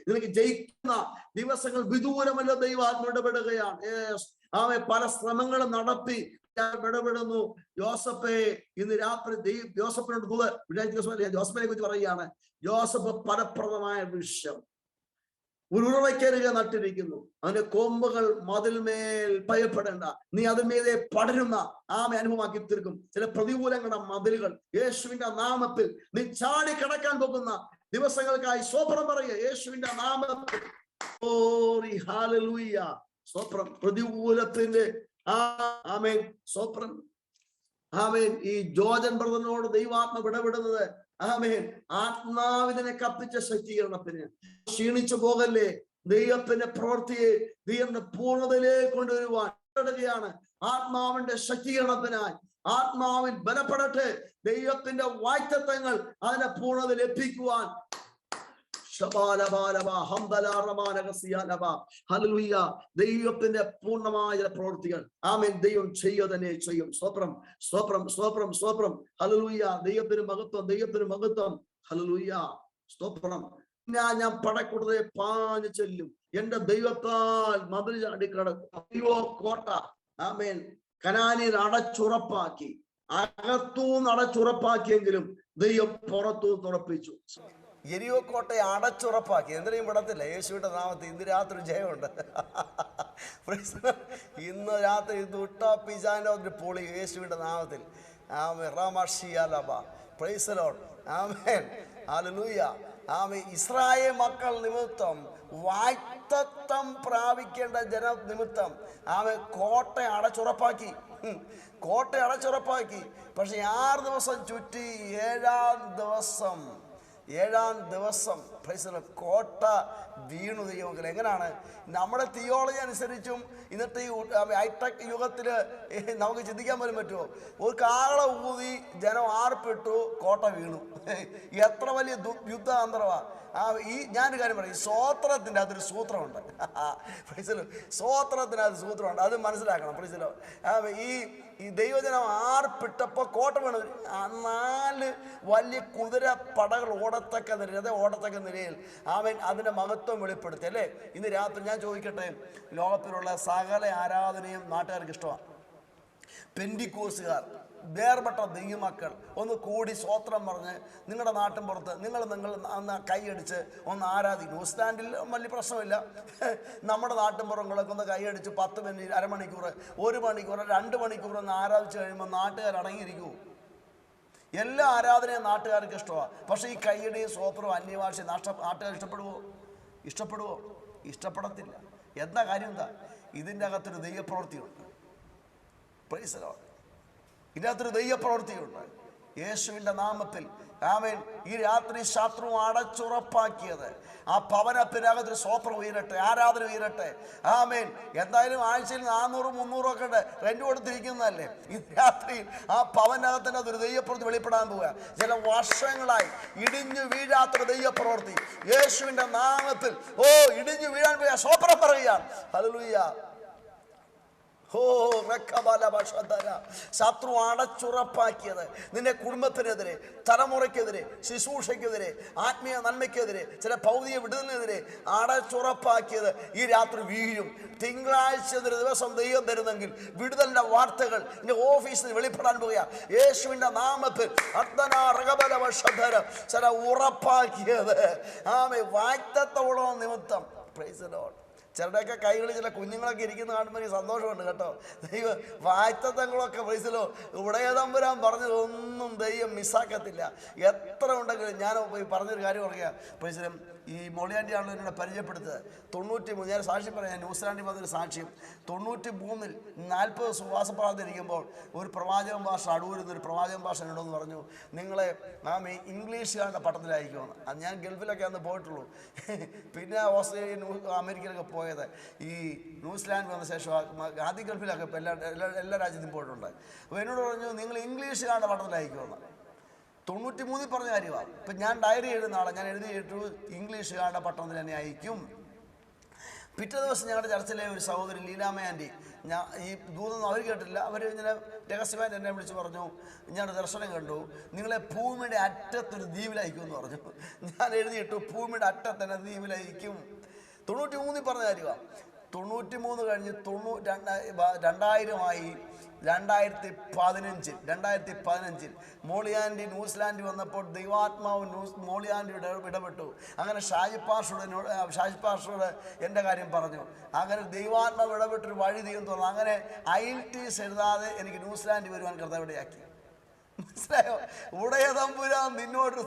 നിനക്ക് ജയിക്കുന്ന ദിവസങ്ങൾ വിദൂരമല്ല, ദൈവാത്മ ഇടപെടുകയാണ്. പല ശ്രമങ്ങളും നടത്തി ഇടപെടുന്നു. യോസഫെ ഇന്ന് രാത്രി യോസഫിനോട് ജോസഫിനെ കുറിച്ച് പറയുകയാണ്. യോസഫ് ഫലപ്രദമായ വൃക്ഷം ഒരു ഉറവയ്ക്കരികെ നട്ടിരിക്കുന്നു, അവന്റെ കൊമ്പുകൾ മതിൽമേൽ ഭയപ്പെടേണ്ട, നീ അതിന്മേലെ പടരുന്ന അനുഭവമാക്കി തീർക്കും. ചില പ്രതികൂലങ്ങളുടെ മതിലുകൾ യേശുവിന്റെ നാമത്തിൽ നീ ചാടി കിടക്കാൻ പോകുന്ന ദിവസങ്ങൾക്കായി സ്വപ്നം പറയുക. യേശുവിന്റെ നാമത്തിൽ ഹല്ലേലൂയ. സ്വപ്നം പ്രതികൂലത്തിന്റെ സ്വപ്നം. ഈ ജോർജൻ ബ്രദറിനോട് ദൈവാത്മ ഇടപെടുന്നത് ആത്മാവിനെ കപ്പിച്ച ശക്തീകരണത്തിന്. ക്ഷീണിച്ചു പോകല്ലേ, ദൈവത്തിന്റെ പ്രവൃത്തിയെ ദൈവത്തിന്റെ പൂർണ്ണതയിലേക്ക് കൊണ്ടുവരുവാൻ ആത്മാവിന്റെ ശക്തീകരണത്തിനായി. ആത്മാവിൽ ബലപ്പെടട്ടെ. ദൈവത്തിന്റെ വാഗ്ദത്തങ്ങൾ അതിന്റെ പൂർണ്ണത ലഭിക്കുവാൻ ദൈവത്തിന്റെ പൂർണ്ണമായ പ്രവൃത്തികൾ ദൈവം ചെയ്യുക തന്നെ ചെയ്യും. സ്വപ്രം. ഹല്ലേലൂയ. ദൈവത്തിന് മഹത്വം. ഹല്ലേലൂയ. സ്തോത്രം. ഞാൻ പടക്കൂട്ടത്തെ പാഞ്ഞു ചെല്ലും, എന്റെ ദൈവത്താൽ മതിൽ ചാടി കിടക്കും. കോട്ട കനാനിൽ അടച്ചുറപ്പാക്കി, അകത്തൂന്ന് അടച്ചുറപ്പാക്കിയെങ്കിലും ദൈവം പുറത്തൂന്ന് ഉറപ്പിച്ചു. യെരിയോ കോട്ടയെ അടച്ചുറപ്പാക്കി. എന്തിനേയും വിടത്തില്ല. യേശുവിന്റെ നാമത്തിൽ ഇന്ന് രാത്രി ജയമുണ്ട്. ഇന്ന് രാത്രി ദുഷ്ടപിശാചിന്റെ ഒരു പൊളി യേശുവിന്റെ നാമത്തിൽ. ഇസ്രായേൽ മക്കൾ നിമിത്തം, വാഗ്ദത്തം പ്രാപിക്കേണ്ട ജന നിമിത്തം കോട്ട അടച്ചുറപ്പാക്കി. പക്ഷെ 6 ദിവസം ചുറ്റി, 7-ാം ദിവസം കോട്ട വീണു. ദൈവങ്ങൾ എങ്ങനെയാണ്? നമ്മുടെ തിയോളജി അനുസരിച്ചും ഇന്നത്തെ ഈ ഹൈടെക് യുഗത്തിൽ നമുക്ക് ചിന്തിക്കാൻ പോലും പറ്റുമോ? ഒരു കാള ഊതി ജനം ആർപ്പിട്ടു, കോട്ട വീണു. എത്ര വലിയ യുദ്ധാന്തരമാണ്. ഞാനൊരു കാര്യം പറയും, സ്തോത്രത്തിൻ്റെ അതൊരു സൂത്രമുണ്ട്. സ്തോത്രത്തിനകത്ത് സൂത്രമുണ്ട്, അത് മനസ്സിലാക്കണം. ഈ ദൈവജനം ആർപ്പിട്ടപ്പോൾ കോട്ട വീണു. 4 വലിയ കുതിര പടകൾ ഓടത്തക്ക നിലയിൽ അതിൻ്റെ മഹത്വം വെളിപ്പെടുത്തി അല്ലേ. ഇന്ന് രാത്രി ഞാൻ ചോദിക്കട്ടെ, ലോകത്തിലുള്ള സകല ആരാധനയും നാട്ടുകാർക്ക് ഇഷ്ടമാണ്. പെന്തിക്കോസുകാർ, വേർപെട്ട ദൈവമക്കൾ ഒന്ന് കൂടി സ്വോത്രം പറഞ്ഞ് നിങ്ങളുടെ നാട്ടിൻ പുറത്ത് നിങ്ങൾ കൈയടിച്ച് ഒന്ന് ആരാധിക്കും. ന്യൂസിലാൻഡിൽ വലിയ പ്രശ്നമില്ല. നമ്മുടെ നാട്ടിൻപുറങ്ങളൊക്കെ ഒന്ന് കൈയടിച്ച് 10 മിനിറ്റ്, അരമണിക്കൂർ, 1 മണിക്കൂർ, 2 മണിക്കൂർ ഒന്ന് ആരാധിച്ച് കഴിയുമ്പോൾ നാട്ടുകാർ അടങ്ങിയിരിക്കൂ. എല്ലാ ആരാധനയും നാട്ടുകാർക്ക് ഇഷ്ടമാണ്. പക്ഷേ ഈ കൈയടിയും സ്വോത്രവും അന്യഭാഷ നാട്ടുകാർ ഇഷ്ടപ്പെടുവോ? ഇഷ്ടപ്പെടത്തില്ല. എന്താ കാര്യം? എന്താ? ഇതിൻ്റെ അകത്തൊരു ദൈവപ്രവൃത്തിയുണ്ട്. Price the Lord. ഇതിനകത്തൊരു ദൈവപ്രവൃത്തിയുണ്ട്. യേശുവിൻ്റെ നാമത്തിൽ ആമേൻ. ഈ രാത്രി ശത്രു അടച്ചുറപ്പാക്കിയത് ആ ഭവനത്തിനകത്തൊരു സ്വപ്നം ഉയരട്ടെ, ആരാധന ഉയരട്ടെ. ആമേൻ. എന്തായാലും ആഴ്ചയിൽ 400-300 ഒക്കെ റെന്റ് കൊടുത്തിരിക്കുന്നതല്ലേ. ഈ രാത്രി ആ ഭവനകത്തിൻ്റെ ഒരു ദൈവപ്രവൃത്തി വെളിപ്പെടാൻ പോവുക. ചില വർഷങ്ങളായി ഇടിഞ്ഞു വീഴാത്തൊരു ദൈവപ്രവൃത്തി യേശുവിൻ്റെ നാമത്തിൽ ഇടിഞ്ഞു വീഴാൻ പോയ സ്വപ്നം പറയുക. ഹല്ലേലൂയ. ശത്രു അടച്ചുറപ്പാക്കിയത് നിന്റെ കുടുംബത്തിനെതിരെ, തലമുറയ്ക്കെതിരെ, ശുശ്രൂഷയ്ക്കെതിരെ, ആത്മീയ നന്മയ്ക്കെതിരെ, ചില ഭൗതിക വിടുതലിനെതിരെ അടച്ചുറപ്പാക്കിയത് ഈ രാത്രി വീഴും. തിങ്കളാഴ്ച ഒരു ദിവസം ദൈവം തരുന്നെങ്കിൽ വിടുതലിന്റെ വാർത്തകൾ നിന്റെ ഓഫീസിൽ വെളിപ്പെടാൻ പോകുക യേശുവിന്റെ നാമത്തിൽ. ചില ഉറപ്പാക്കിയത് വാഗ്ദത്തത്തോളം നിമിത്തം. Price the Lord. ചിലരുടെയൊക്കെ കൈകളിൽ ചില കുഞ്ഞുങ്ങളൊക്കെ ഇരിക്കുന്ന കാണുമ്പോൾ എനിക്ക് സന്തോഷമുണ്ട് കേട്ടോ. ദൈവം വാഗ്ദത്തങ്ങളൊക്കെ പ്രൈസിലോ ഉടയതമ്പുരാൻ പറഞ്ഞതൊന്നും ദൈവം മിസ്സാക്കത്തില്ല. എത്ര ഉണ്ടെങ്കിലും ഞാൻ പറഞ്ഞൊരു കാര്യം പറയുക. പ്രൈസിലും ഈ മോളിയാൻ്റെ ആണല്ലോ എന്നോട് പരിചയപ്പെടുത്തുക. 93 ഞാൻ സാക്ഷ്യം പറയാം. ന്യൂസിലാൻഡിൽ വന്നൊരു സാക്ഷ്യം. 93 40 സുവാസപ്രാർത്ഥിരിക്കുമ്പോൾ ഒരു പ്രവാചകൻ ഭാഷ അടൂരിൽ നിന്നൊരു പ്രവാചകൻ ഭാഷ എന്നോടെന്ന് പറഞ്ഞു, നിങ്ങളെ ഇംഗ്ലീഷുകാരുടെ പട്ടണത്തിലായിരിക്കുമെന്ന്. അത് ഞാൻ ഗൾഫിലൊക്കെ അന്ന് പോയിട്ടുള്ളൂ. പിന്നെ ഓസ്ട്രേലിയ, അമേരിക്കയിലൊക്കെ പോയത്. ഈ ന്യൂസിലാൻഡ് വന്ന ശേഷം ആദ്യം ഗൾഫിലൊക്കെ ഇപ്പോൾ എല്ലാ രാജ്യത്തും പോയിട്ടുണ്ട്. അപ്പോൾ എന്നോട് പറഞ്ഞു, നിങ്ങൾ ഇംഗ്ലീഷുകാരുടെ പട്ടണത്തിലായിരിക്കുമെന്ന്. 93 പറഞ്ഞ കാര്യമാണ്. ഇപ്പം ഞാൻ ഡയറി എഴുതുന്ന ആളെ ഞാൻ എഴുതിയിട്ടു ഇംഗ്ലീഷുകാരുടെ പട്ടണത്തിൽ തന്നെ അയക്കും. പിറ്റേ ദിവസം ഞങ്ങളുടെ ചർച്ചിലെ ഒരു സഹോദരി ലീലാമ്മ ആൻറ്റി, ഈ ദൂതൊന്നും അവർ കേട്ടില്ല, അവർ ഇങ്ങനെ രഹസ്യമായിട്ട് എന്നെ വിളിച്ച് പറഞ്ഞു, ഞാൻ ദർശനം കണ്ടു, നിങ്ങളെ ഭൂമിയുടെ അറ്റത്തൊരു ദ്വീപിലയക്കുമെന്ന് പറഞ്ഞു. ഞാൻ എഴുതിയിട്ടു ഭൂമിയുടെ അറ്റത്തന്നെ ദ്വീപിലയക്കും. 93 പറഞ്ഞ കാര്യമാണ്. 93 കഴിഞ്ഞ് 2000 ആയി. 2015 മോളിയാൻഡി ന്യൂസിലാൻഡിൽ വന്നപ്പോൾ ദൈവാത്മാവ് മോളിയാൻഡിയുടെ ഇടപെട്ടു. അങ്ങനെ ഷാജി പാസ്റ്ററോട് എൻ്റെ കാര്യം പറഞ്ഞു. അങ്ങനെ ദൈവാത്മാവ് ഇടപെട്ടൊരു വഴി ദൈവം തുറന്നു. അങ്ങനെ IELTS എഴുതാതെ എനിക്ക് ന്യൂസിലാൻഡിൽ വരുവാൻ കർത്താവിടയാക്കി. മനസ്സിലായോ? ഉടയതമ്പുരാൻ നിന്നോടൊരു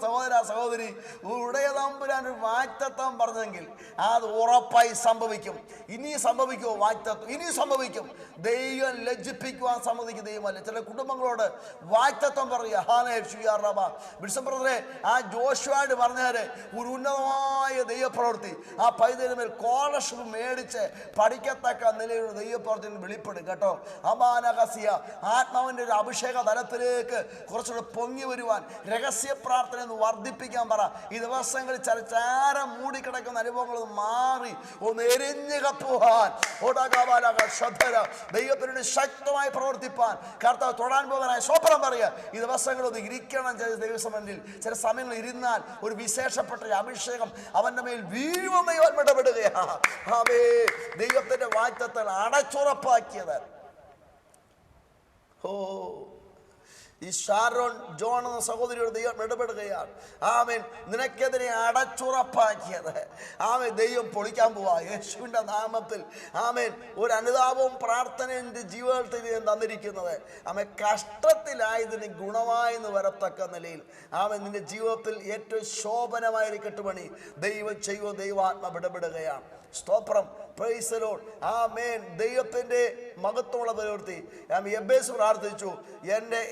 സഹോദരി ഉടയതമ്പുരാൻ ഒരു വാഗ്ദത്തം പറഞ്ഞെങ്കിൽ അത് ഉറപ്പായി സംഭവിക്കും. ഇനി സംഭവിക്കുമോ? വാഗ്ദത്തം ഇനി സംഭവിക്കും. ദൈവം ലജ്ജിപ്പിക്കുവാൻ സമ്മതിക്കും ദൈവമല്ല. ചില കുടുംബങ്ങളോട് വാഗ്ദത്തം പറയുക. ബിഷപ്പ് ബ്രദറെ, ആ ജോഷുവായിട്ട് പറഞ്ഞാല് ഒരു ഉന്നതമായ ദൈവപ്രവൃത്തി ആ പൈതലിന്മേൽ സ്കോളർഷിപ്പ് മേടിച്ച് പഠിക്കത്തക്ക നിലയിലുള്ള ദൈവപ്രവൃത്തി വെളിപ്പെടും കേട്ടോ. അമാനകസിയ ആത്മാവിൻ്റെ ഒരു അഭിഷേക തലത്തിലേക്ക് കുറച്ചുകൂടെ പൊങ്ങി വരുവാൻ രഹസ്യ പ്രാർത്ഥന ഒന്ന് വർദ്ധിപ്പിക്കാൻ പറ. ഈ ദിവസങ്ങളിൽ ചാരം മൂടിക്കിടക്കുന്ന അനുഭവങ്ങൾ മാറി ഒന്ന് എരിഞ്ഞു കപ്പുവാൻ ദൈവത്തിനോട് ശക്തമായി പ്രവർത്തിപ്പാൻ കർത്താവ് തൊടാൻ പോകാനായി സ്വപ്നം പറയുക. ഈ ദിവസങ്ങളൊന്ന് ഇരിക്കണം. ദൈവസമനിൽ ചില സമയങ്ങൾ ഇരുന്നാൽ ഒരു വിശേഷപ്പെട്ട അഭിഷേകം അവന്റെ മേൽ വീഴുമെന്ന് ഇടപെടുകയാണ്. ദൈവത്തിന്റെ വാഗ്ദത്തങ്ങൾ അടച്ചുറപ്പാക്കിയത്. ഈ ഷാരോൺ ജോൺ എന്ന സഹോദരിയോട് ദൈവം ഇടപെടുകയാണ്. ആമേൻ. നിനക്കെതിരെ അടച്ചുറപ്പാക്കിയത് ആമേൻ ദൈവം പൊളിക്കാൻ പോവാ യേശുവിൻ്റെ നാമത്തിൽ. ആമേൻ. ഒരു അനുതാപവും പ്രാർത്ഥനയും എൻ്റെ ജീവിതത്തിൽ തന്നിരിക്കുന്നത് ആമേൻ കഷ്ടത്തിലായതിന് ഗുണമായെന്ന് വരത്തക്ക നിലയിൽ ആമേൻ നിന്റെ ജീവിതത്തിൽ ഏറ്റവും ശോഭനമായൊരു കെട്ടുപണി ദൈവം ചെയ്യുമോ? ദൈവാത്മാവ് ഇടപെടുകയാണ്. സ്തോത്രം. Praise the Lord. ആമേൻ. ദൈവത്തിൻ്റെ മഹത്വമുള്ള പ്രവൃത്തി. എബ്ബേസ് പ്രാർത്ഥിച്ചു,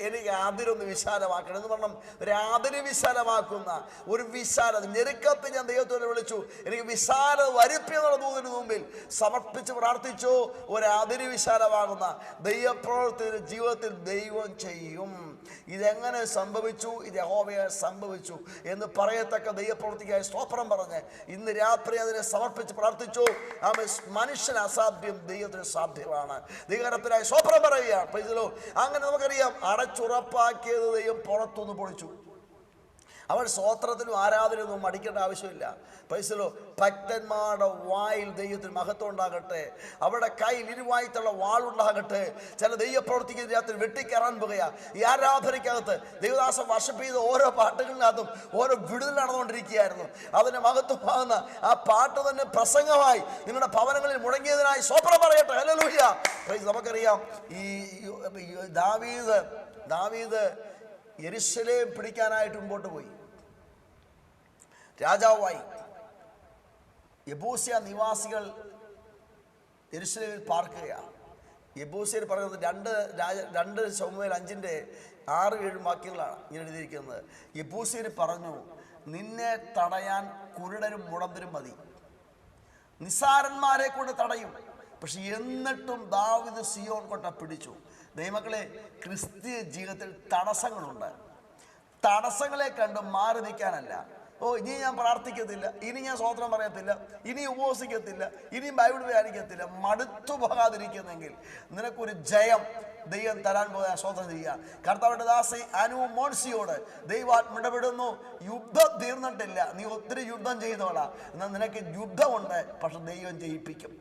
എനിക്ക് അതിരൊന്ന് വിശാലമാക്കണം എന്ന് പറഞ്ഞു. ഒരു അതിര് വിശാലമാക്കുന്ന ഒരു വിശാലത ഞെരുക്കത്തിൽ ഞാൻ ദൈവത്തോട് വിളിച്ചു. എനിക്ക് വിശാലത വരുപ്പിയെന്നുള്ള ദൂതിന് മുമ്പിൽ സമർപ്പിച്ച് പ്രാർത്ഥിച്ചു. ഒരു അതിര് വിശാലമാകുന്ന ദൈവപ്രവൃത്തി ജീവിതത്തിൽ ദൈവം ചെയ്യും. ഇതെങ്ങനെ സംഭവിച്ചു? ഇത് യഹോവയെ സംഭവിച്ചു എന്ന് പറയത്തക്ക ദൈവപ്രവൃത്തിക്കായി സ്തോത്രം പറഞ്ഞ് ഇന്ന് രാത്രി അതിനെ സമർപ്പിച്ച് പ്രാർത്ഥിച്ചു. മനുഷ്യന് അസാധ്യം ദൈവത്തിന് സാധ്യമാണ്. ദൈവകരത്തിനായി സ്വപ്നം പറയുകയാണ്. അങ്ങനെ നമുക്കറിയാം അടച്ചുറപ്പാക്കിയത് ദൈവം പുറത്തുനിന്ന് പൊളിച്ചു. അവൻ സ്തോത്രത്തിനും ആരാധനയൊന്നും മടിക്കേണ്ട ആവശ്യമില്ല. പൈസലോ ഭക്തന്മാരുടെ വായിൽ ദൈവത്തിന് മഹത്വം ഉണ്ടാകട്ടെ. അവരുടെ കയ്യിൽ ഇരുവായത്തുള്ള വാളുണ്ടാകട്ടെ. ചില ദൈവപ്രവൃത്തിക്ക് രാത്രി വെട്ടിക്കയറാൻ പോകുകയാണ്. ഈ ആരാധനയ്ക്കകത്ത് ദൈവദാസൻ വർഷിപ്പ് ചെയ്ത ഓരോ പാട്ടുകളിനകത്തും ഓരോ വിടുതൽ നടന്നുകൊണ്ടിരിക്കുകയായിരുന്നു. അതിൻ്റെ മഹത്വമാകുന്ന ആ പാട്ട് തന്നെ പ്രസംഗമായി നിങ്ങളുടെ ഭവനങ്ങളിൽ മുടങ്ങിയതിനായി സ്വപ്നം പറയട്ടെ. ഹല്ലേലൂയ. നമുക്കറിയാം ഈ ദാവീദ് യെരൂശലേം പിടിക്കാനായിട്ട് മുമ്പോട്ട് പോയി. രാജാവായി. യെബൂസ്യ നിവാസികൾ യെരൂശലേമിൽ പാർക്കുകയാണ്. യെബൂസ്യർ പറയുന്നത് 2 ശമൂവേൽ 5 6-7 വാക്യങ്ങളാണ് ഇങ്ങനെ എഴുതിയിരിക്കുന്നത്. യെബൂസ്യർ പറഞ്ഞു, നിന്നെ തടയാൻ കുരുടരും മുടന്തരും മതി, നിസ്സാരന്മാരെ കൊണ്ട് തടയും. പക്ഷെ എന്നിട്ടും ദാവീദ് സിയോൻ കോട്ട പിടിച്ചു. ദൈവമക്കളെ, ക്രിസ്തീയ ജീവിതത്തിൽ തടസ്സങ്ങളുണ്ട്. തടസ്സങ്ങളെ കണ്ട് മാറി നിൽക്കാനല്ല. ഇനി ഞാൻ പ്രാർത്ഥിക്കത്തില്ല, ഇനി ഞാൻ സ്തോത്രം പറയത്തില്ല, ഇനി ഉപവസിക്കത്തില്ല, ഇനിയും ബൈബിൾ വ്യാഖ്യാനിക്കത്തില്ല, മടുത്തു പോകാതിരിക്കുന്നെങ്കിൽ നിനക്കൊരു ജയം ദൈവം തരാൻ പോകാൻ സ്തോത്രം ചെയ്യുക. കർത്താവിന്റെ ദാസി അനു മോൺസിയോട് ദൈവം ഇടപെടുന്നു, യുദ്ധം തീർന്നിട്ടില്ല, നീ ഒത്തിരി യുദ്ധം ചെയ്തോളാം, എന്നാൽ നിനക്ക് യുദ്ധമുണ്ട്, പക്ഷെ ദൈവം ജയിപ്പിക്കും.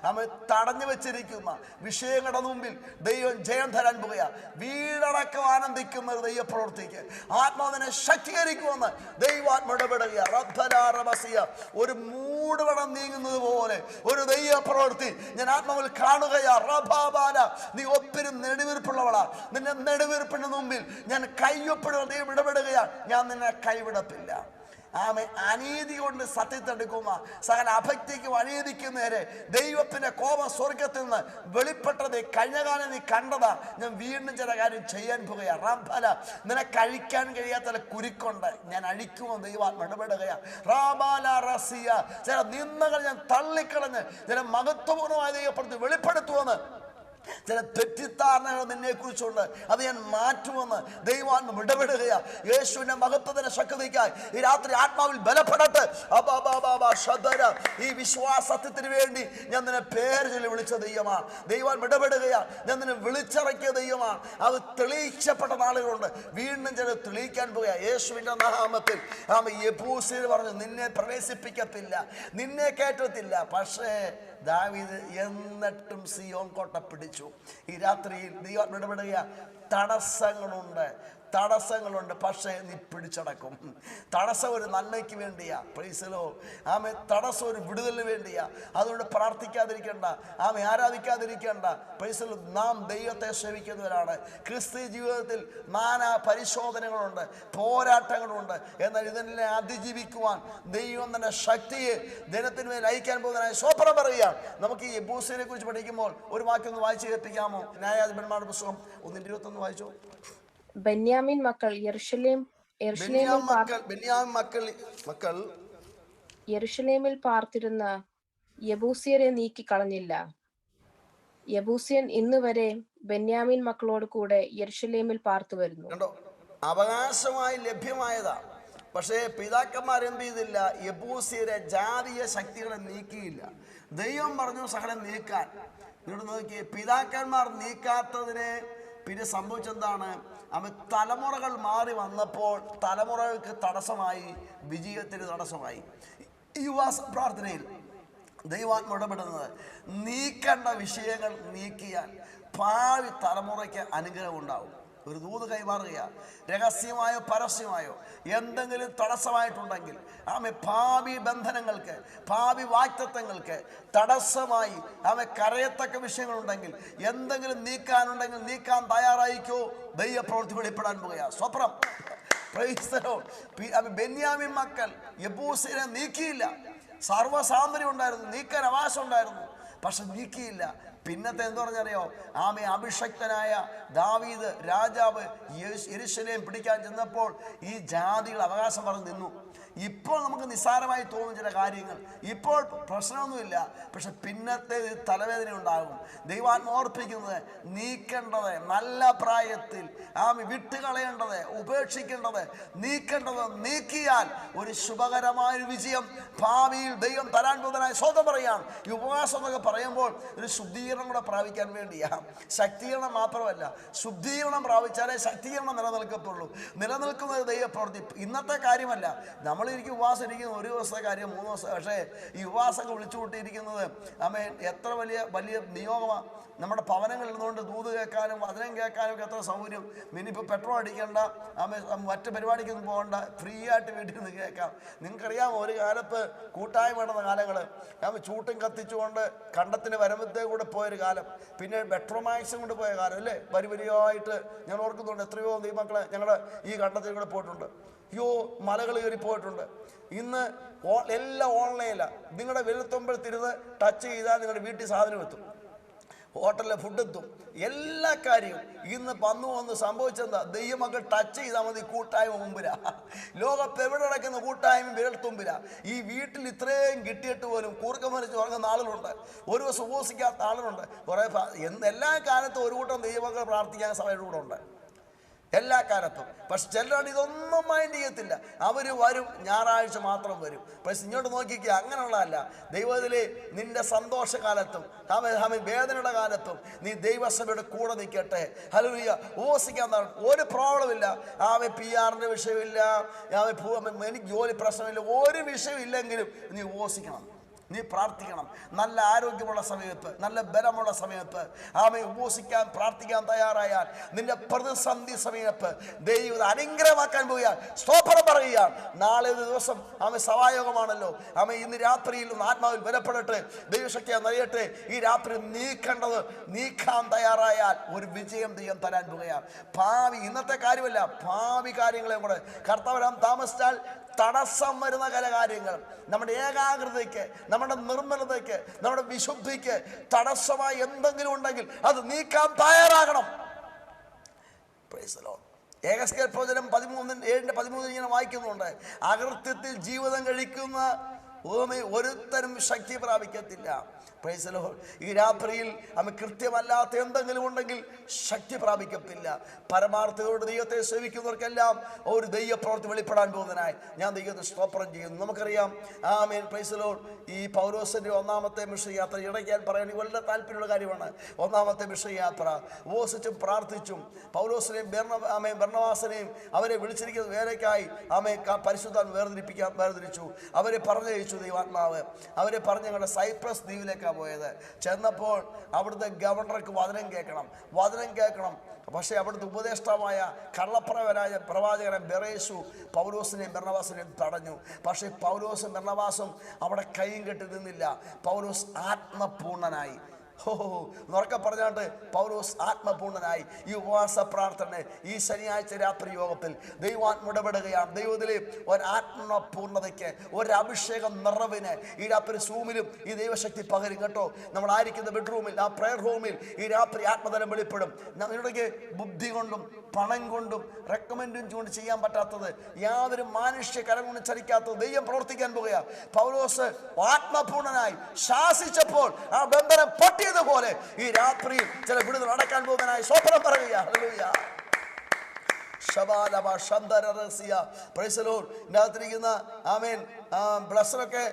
നമ്മൾ തടഞ്ഞു വെച്ചിരിക്കുന്ന വിഷയങ്ങളുടെ മുമ്പിൽ ദൈവം ജയം തരാൻ പോകുക. വീടടക്കം ആനന്ദിക്കുന്ന ഒരു ദൈവ പ്രവൃത്തിക്ക് ആത്മാവിനെ ശക്തീകരിക്കുമെന്ന് ദൈവാത്മ ഇടപെടുക. ഒരു മൂടുപടം നീങ്ങുന്നത് പോലെ ഒരു ദൈവ പ്രവൃത്തി ഞാൻ ആത്മാവിൽ കാണുകയാ. റബാബാല, നീ ഒത്തിരി നെടുവീർപ്പുള്ളവളാ, നിന്റെ നെടുവീർപ്പിന് മുമ്പിൽ ഞാൻ കൈയൊപ്പിടുക. ദൈവം ഇടപെടുകയാ, ഞാൻ നിന്നെ കൈവിടത്തില്ല. അനീതി കൊണ്ട് സത്യത്തെടുക്കുന്ന സകല അഭക്തിക്കും അനീതിക്കും നേരെ ദൈവത്തിന്റെ കോപം സ്വർഗത്തിൽ നിന്ന് വെളിപ്പെട്ടത് കഴിഞ്ഞ കാലം നീ കണ്ടതാ. ഞാൻ വീണ്ടും ചില കാര്യം ചെയ്യാൻ പോകുകയാ. റാംഫല, നിനക്ക് അഴിക്കാൻ കഴിയാത്ത കുരുക്കൊണ്ട് ഞാൻ അഴിക്കുമെന്ന് ദൈവം ഇടപെടുകയാ. റാബാല റസിയ, ചില നിന്ദകൾ ഞാൻ തള്ളിക്കളഞ്ഞ് ചില മഹത്വപൂർണ്ണമായ ദൈവപ്പെടുത്തി വെളിപ്പെടുത്തുമെന്ന്, ചില തെറ്റിദ്ധാരണകൾ നിന്നെ കുറിച്ചുണ്ട്, അത് ഞാൻ മാറ്റുമെന്ന് ദൈവാത്മ ഇടപെടുകയാ. യേശുവിന്റെ മഹത്വത്തിന്റെ ശക്തിക്കായി ഈ രാത്രി ആത്മാവിൽ ബലപ്പെടട്ടെ. ഈ വിശ്വാസത്തിന് വേണ്ടി ഞാൻ നിന്നെ പേര് ചൊല്ലി വിളിച്ച ദൈവമാണ്. ദൈവം ഇടപെടുകയാ. ഞാൻ നിന്നെ വിളിച്ചിറക്കിയ ദൈവമാണ്. അത് തെളിയിക്കപ്പെട്ട നാളുകളുണ്ട്, വീണ്ടും ചില തെളിയിക്കാൻ പോകുക യേശുവിന്റെ നാമത്തിൽ. യെബൂസ്യർ പറഞ്ഞു, നിന്നെ പ്രവേശിപ്പിക്കത്തില്ല, നിന്നെ കയറ്റത്തില്ല. പക്ഷേ ദാവീദ് എന്നിട്ടും സിയോൻ കോട്ട പിടിച്ചു. ഈ രാത്രിയിൽ ദൈവം ഇടപെടുക. തടസ്സങ്ങളുണ്ട്, പക്ഷേ നീ പിടിച്ചടക്കും. തടസ്സം ഒരു നന്മയ്ക്ക് വേണ്ടിയാ. പ്രൈസലോ ആമേ. തടസ്സം ഒരു വിടുതലിന് വേണ്ടിയാ. അതുകൊണ്ട് പ്രാർത്ഥിക്കാതിരിക്കേണ്ട, ആരാധിക്കാതിരിക്കേണ്ട. പ്രൈസലോ, നാം ദൈവത്തെ സേവിക്കുന്നവരാണ്. ക്രിസ്തീയ ജീവിതത്തിൽ നാനാ പരിശോധനകളുണ്ട്, പോരാട്ടങ്ങളുണ്ട്. എന്നാൽ ഇതിനെ അതിജീവിക്കുവാൻ ദൈവം തന്നെ ശക്തിയെ ജനത്തിന് മേൽ അയക്കാൻ പോകുന്നതിനായി സ്വപ്നം പറയുക. നമുക്ക് ഈ യെബൂസ്യരെ കുറിച്ച് പഠിക്കുമ്പോൾ ഒരു വാക്യം ഒന്ന് വായിച്ചു കേൾപ്പിക്കാമോ? ന്യായാധിപന്മാരുടെ പുസ്തകം 1:21 വായിച്ചോ. ബെന്യാമിൻ മക്കൾ യെരൂശലേമിൽ പാർത്തിരുന്ന യെബൂസ്യരെ നീക്കിക്കളഞ്ഞില്ല. യെബൂസ്യൻ ഇന്നുവരെ ബെന്യാമിൻ മക്കളോട് കൂടെ യെരൂശലേമിൽ പാർത്തു വരുന്നു. കണ്ടോ, അവകാശമായി ലഭ്യമായതാ. പക്ഷേ പിതാക്കന്മാർ എന്ത് ചെയ്തില്ല? യെബൂസ്യരെ ജാതീയ ശക്തികളെ നീക്കിയില്ല. ദൈവം പറഞ്ഞു സകലം നീക്കാൻ. ഇങ്ങോട്ട് നോക്കിയേ, പിതാക്കന്മാർ നീക്കാത്തതിനെ പിന്നെ സംഭവിച്ചെന്താണ്? തലമുറകൾ മാറി വന്നപ്പോൾ തലമുറകൾക്ക് തടസ്സമായി, വിജയത്തിന് തടസ്സമായി. ഈ ഉപവാസ പ്രാർത്ഥനയിൽ ദൈവാത്മ ഇടപെടുന്നത് നീക്കേണ്ട വിഷയങ്ങൾ നീക്കിയാൽ ഭാവി തലമുറയ്ക്ക് അനുഗ്രഹം ഉണ്ടാവും. ഒരു ദൂത് കൈമാറുകയാണ്. രഹസ്യമായോ പരസ്യമായോ എന്തെങ്കിലും തടസ്സമായിട്ടുണ്ടെങ്കിൽ ഭാവി ബന്ധനങ്ങൾക്ക്, ഭാവി വാക്തത്വങ്ങൾക്ക് തടസ്സമായി കരയത്തക്ക വിഷയങ്ങളുണ്ടെങ്കിൽ, എന്തെങ്കിലും നീക്കാനുണ്ടെങ്കിൽ നീക്കാൻ തയ്യാറായിക്കോ. ദൈവപ്രവൃത്തി വെളിപ്പെടാൻ പോകുകയാണ്. സ്വപ്നം. ബെന്യാമിൻ മക്കൾ യെബൂസ്യരെ നീക്കിയില്ല. സർവ്വസാമര്യം ഉണ്ടായിരുന്നു, നീക്കാൻ അവകാശം ഉണ്ടായിരുന്നു, പക്ഷെ നീക്കിയില്ല. പിന്നത്തെ എന്ത് പറഞ്ഞറിയോ? അഭിഷക്തനായ ദാവീദ് രാജാവ് യെരൂശലേം പിടിക്കാൻ ചെന്നപ്പോൾ ഈ ജാതികൾ അവകാശം പറഞ്ഞു നിന്നു. ഇപ്പോൾ നമുക്ക് നിസ്സാരമായി തോന്നും ചില കാര്യങ്ങൾ, ഇപ്പോൾ പ്രശ്നമൊന്നുമില്ല, പക്ഷെ പിന്നത്തെ തലവേദന ഉണ്ടാകും. ദൈവാത്മ ഓർപ്പിക്കുന്നത് നീക്കേണ്ടത് നല്ല പ്രായത്തിൽ വിട്ടുകളയേണ്ടത്, ഉപേക്ഷിക്കേണ്ടത്, നീക്കേണ്ടത് നീക്കിയാൽ ഒരു ശുഭകരമായ വിജയം ഭാവിയിൽ ദൈവം തരാൻ പോകുന്നതിനായി സ്വന്തം പറയാം. ഈ ഉപവാസം എന്നൊക്കെ പറയുമ്പോൾ ഒരു ശുദ്ധീകരണം കൂടെ പ്രാപിക്കാൻ വേണ്ടിയാണ്. ശക്തീകരണം മാത്രമല്ല, ശുദ്ധീകരണം പ്രാപിച്ചാലേ ശക്തീകരണം നിലനിൽക്കത്തുള്ളൂ. നിലനിൽക്കുന്ന ദൈവപ്രവൃത്തി ഇന്നത്തെ കാര്യമല്ല. നമ്മളിരിക്കും ഉപവാസം ഇരിക്കുന്ന ഒരു ദിവസത്തെ കാര്യം 3 ദിവസം. പക്ഷേ ഈ ഉപവാസമൊക്കെ വിളിച്ചു കൂട്ടിയിരിക്കുന്നത് എത്ര വലിയ നിയോഗമാണ്. നമ്മുടെ ഭവനങ്ങളിൽ നിന്നുകൊണ്ട് ദൂത് കേൾക്കാനും വചനം കേൾക്കാനും ഒക്കെ എത്ര സൗകര്യം. ഇനിയിപ്പോൾ പെട്രോൾ അടിക്കേണ്ട, മറ്റ് പരിപാടിക്കൊന്നും പോകണ്ട, ഫ്രീ ആയിട്ട് വീട്ടിൽ നിന്ന് കേൾക്കാം. നിങ്ങൾക്കറിയാമോ, ഒരു കാലത്ത് കൂട്ടായ്മ നടന്ന കാലങ്ങൾ, ചൂട്ടും കത്തിച്ചുകൊണ്ട് കണ്ടത്തിന് വരമ്പത്തേ കൂടെ പോയൊരു കാലം, പിന്നെ മെട്രോമാക്സും കൊണ്ട് പോയ കാലം അല്ലേ. വരിവരിയായിട്ട് ഞാൻ ഓർക്കുന്നുണ്ട്. എത്രയോ ദൈവമക്കളെ ഞങ്ങളുടെ ഈ കണ്ടത്തിൽ കൂടെ പോയിട്ടുണ്ട്. മലകൾ കയറി പോയിട്ടുണ്ട്. ഇന്ന് എല്ലാം ഓൺലൈനിലാണ്. നിങ്ങളുടെ വിരൽത്തുമ്പിൽ തിരുന്ന് ടച്ച് ചെയ്താൽ നിങ്ങളുടെ വീട്ടിൽ സാധനം എത്തും. ഹോട്ടലിലെ ഫുഡ് എത്തും, എല്ലാ കാര്യവും. ഇന്ന് വന്ന് സംഭവിച്ചെന്താ? ദൈവമക്കൾ ടച്ച് ചെയ്താൽ മതി, കൂട്ടായ്മ മുമ്പിലാ. ലോകത്ത് എവിടെ നടക്കുന്ന കൂട്ടായ്മ വിരൽത്തുമ്പിലാ. ഈ വീട്ടിൽ ഇത്രയും കിട്ടിയിട്ട് പോലും കൂർക്കം വലിച്ച് ഉറങ്ങുന്ന ആളുകളുണ്ട്, ഒരു ദിവസം ഉപവസിക്കാത്ത ആളുകളുണ്ട്. കുറേ എല്ലാ കാലത്തും ഒരു കൂട്ടം ദൈവമക്കൾ പ്രാർത്ഥിക്കാൻ സഭയുടെ കൂടെ ഉണ്ട്, എല്ലാ കാലത്തും. പക്ഷെ ചിലരാണ് ഇതൊന്നും മൈൻഡ് ചെയ്യത്തില്ല. അവർ വരും, ഞായറാഴ്ച മാത്രം വരും. പക്ഷെ ഇങ്ങോട്ട് നോക്കിക്കുക, അങ്ങനെയുള്ളതല്ല. ദൈവത്തിലെ നിന്റെ സന്തോഷകാലത്തും വേദനയുടെ കാലത്തും നീ ദൈവസഭയുടെ കൂടെ നിൽക്കട്ടെ. ഹല്ലേലൂയ. ഉപവസിക്കാൻ ഒരു പ്രോബ്ലം ഇല്ല. PR-ന്റെ വിഷയമില്ല, എനിക്ക് ജോലി പ്രശ്നമില്ല, ഒരു വിഷയം ഇല്ലെങ്കിലും നീ ഉപവസിക്കണം, നീ പ്രാർത്ഥിക്കണം. നല്ല ആരോഗ്യമുള്ള സമയത്ത്, നല്ല ബലമുള്ള സമയത്ത് ഉപവസിക്കാൻ പ്രാർത്ഥിക്കാൻ തയ്യാറായാൽ നിന്റെ പ്രതിസന്ധി സമയത്ത് ദൈവം അനുഗ്രഹമാക്കാൻ പോയാൽ സ്തോത്രം പറയുക. നാളെ ദിവസം സഭായോഗമാണല്ലോ. ഇന്ന് രാത്രിയിൽ ആത്മാവിൽ ബലപ്പെടട്ടെ, ദൈവശക്തിയാൽ നിറയട്ടെ. ഈ രാത്രി നീക്കാൻ തയ്യാറായാൽ ഒരു വിജയം ദൈവം തരാൻ പോവുകയാണ്. ഇന്നത്തെ കാര്യമല്ല, ഭാവി കാര്യങ്ങളെയും കൂടെ കർത്താവ് താമസിച്ചാൽ തടസ്സം വരുന്ന പല കാര്യങ്ങൾ നമ്മുടെ ഏകാഗ്രതയ്ക്ക്, നമ്മുടെ നിർമ്മലതയ്ക്ക്, നമ്മുടെ വിശുദ്ധിക്ക് തടസ്സമായി എന്തെങ്കിലും ഉണ്ടെങ്കിൽ അത് നീക്കാൻ തയ്യാറാകണം. ഏകസ്കേൽ പ്രവചനം 7:13 ഇങ്ങനെ വായിക്കുന്നുണ്ട്, അകൃത്യത്തിൽ ജീവിതം കഴിക്കുന്ന ഒരുത്തരും ശക്തി പ്രാപിക്കത്തില്ല. Praise the Lord. ഈ രാത്രിയിൽ കൃത്യമല്ലാത്ത എന്തെങ്കിലും ഉണ്ടെങ്കിൽ ശക്തി പ്രാപിക്കത്തില്ല. പരമാർത്ഥതയോട് ദൈവത്തെ സേവിക്കുന്നവർക്കെല്ലാം ഒരു ദൈവപ്രവൃത്തി വെളിപ്പെടാൻ പോകുന്നതിനായി ഞാൻ ദൈവത്തെ സ്തോത്രം ചെയ്യുന്നു. നമുക്കറിയാം, ആമേൻ, പ്രൈസ് ദി ലോർഡ്, ഈ പൗലോസിന്റെ ഒന്നാമത്തെ മിഷൻ യാത്ര ഇടയ്ക്ക് ഞാൻ പറയാൻ വളരെ താല്പര്യമുള്ള കാര്യമാണ്. ഒന്നാമത്തെ മിഷൻ യാത്ര ഉപവസിച്ചും പ്രാർത്ഥിച്ചും പൗലോസിനെയും ബർന്നബാസിനെയും അവരെ വിളിച്ചിരിക്കുന്ന വേലയ്ക്കായി പരിശുദ്ധാത്മാവ് വേർതിരിച്ചു. അവരെ പറഞ്ഞയച്ചു ദൈവാത്മാവ്. അവരെ പറഞ്ഞ് ഞങ്ങളുടെ സൈപ്രസ് ദ്വീപിലേക്കാണ് പോയത്. ചെന്നപ്പോൾ അവിടുത്തെ ഗവർണർക്ക് വചനം കേൾക്കണം. പക്ഷേ അവിടുത്തെ ഉപദേഷ്ടാവായ കള്ളപ്രവനായ പ്രവാചകനെ ബെറേസു പൗലോസിനെയും ബർന്നബാസിനെയും തടഞ്ഞു. പക്ഷേ പൗലോസും ബർന്നബാസും അവിടെ കൈയും കെട്ടി നിന്നില്ല. പൗലോസ് ആത്മപൂർണനായി. ഉറക്കെ പറഞ്ഞാണ്ട് പൗലോസ് ആത്മപൂർണനായി. ഈ ഉപവാസ പ്രാർത്ഥന ഈ ശനിയാഴ്ച രാത്രി യോഗത്തിൽ ദൈവാത്മ ഇടപെടുകയാണ്. ദൈവത്തിലെ ഒരാത്മപൂർണതയ്ക്ക്, ഒരഭിഷേകം നിറവിന് ഈ രാത്രി സൂമിലും ഈ ദൈവശക്തി പകരും കേട്ടോ. നമ്മളായിരിക്കുന്ന ബെഡ്റൂമിൽ, ആ പ്രയർ റൂമിൽ ഈ രാത്രി ആത്മതലം വെളിപ്പെടും. നമ്മുടെ ബുദ്ധി കൊണ്ടും പണം കൊണ്ടും റെക്കമെൻഡും കൊണ്ട് ചെയ്യാൻ പറ്റാത്തത്, യാതൊരു മാനുഷ്യ കരം കൊണ്ട് ചലിക്കാത്തത് ദൈവം പ്രവർത്തിക്കാൻ പോകുക. പൗലോസ് ആത്മപൂർണനായി ശാസിച്ചപ്പോൾ ആ ബന്ധനം പൊട്ടിയതുപോലെ ഈ രാത്രി ചില വിടുതൽ നടക്കാൻ പോകുന്നതിനായി സ്വപ്നം പറയുക. ഹല്ലേലൂയ. ഇതിനകത്തിരിക്കുന്ന ആമേൻ ബ്ലസ്സറൊക്കെ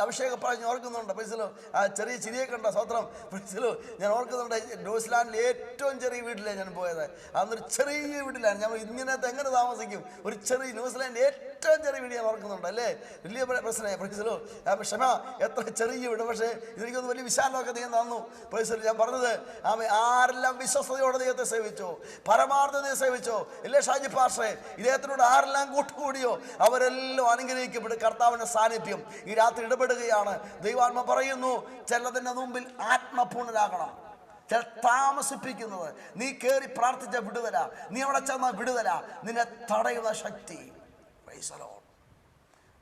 അഭിഷേകം പറഞ്ഞ് ഓർക്കുന്നുണ്ട്. പ്രൈസലോ ആ ചെറിയ ചിരിയൊക്കെ ഉണ്ടോ? സ്വത്രം. പ്രൈസലോ ഞാൻ ഓർക്കുന്നുണ്ട്. ന്യൂസിലാൻഡിലെ ഏറ്റവും ചെറിയ വീട്ടിലാണ് ഞാൻ പോയത്. അന്നൊരു ചെറിയ വീട്ടിലാണ് ഞാൻ. ഇങ്ങനത്തെ എങ്ങനെ താമസിക്കും? ഒരു ചെറിയ ന്യൂസിലാൻഡ് ഏറ്റവും ചെറിയ വീട് ഞാൻ ഓർക്കുന്നുണ്ട്. അല്ലേ? വലിയ പ്രശ്നമായി. പ്രൈസലോ ക്ഷമ, എത്ര ചെറിയ വീട്, പക്ഷേ ഇതിലേക്കൊന്ന് വലിയ വിശാലമൊക്കെ ദൈവം തന്നു. പ്രൈസലോ ഞാൻ പറഞ്ഞത് ആരെല്ലാം വിശ്വസ്തയോടെ ദൈവത്തെ സേവിച്ചോ, പരമാർത്ഥതയെ സേവിച്ചോ, ഇല്ലേ ഷാജി പാഷേ, ഇദ്ദേഹത്തിനോട് ആരെല്ലാം കൂട്ടുകൂടിയോ അവരെല്ലാം അനുഗ്രഹിക്കപ്പെടും. കർത്താവിന്റെ സാന്നിധ്യം ഈ രാത്രി ഇടപെടുകയാണ്. ദൈവാത്മ പറയുന്നു, ചിലതിന്റെ മുമ്പിൽ ആത്മപൂർണരാകണം. താമസിപ്പിക്കുന്നത് നീ കയറി പ്രാർത്ഥിച്ച വിടുതല, നീ അവിടെ ചെന്ന വിടുതല, നിന്നെ തടയുന്ന ശക്തി. Price the Lord.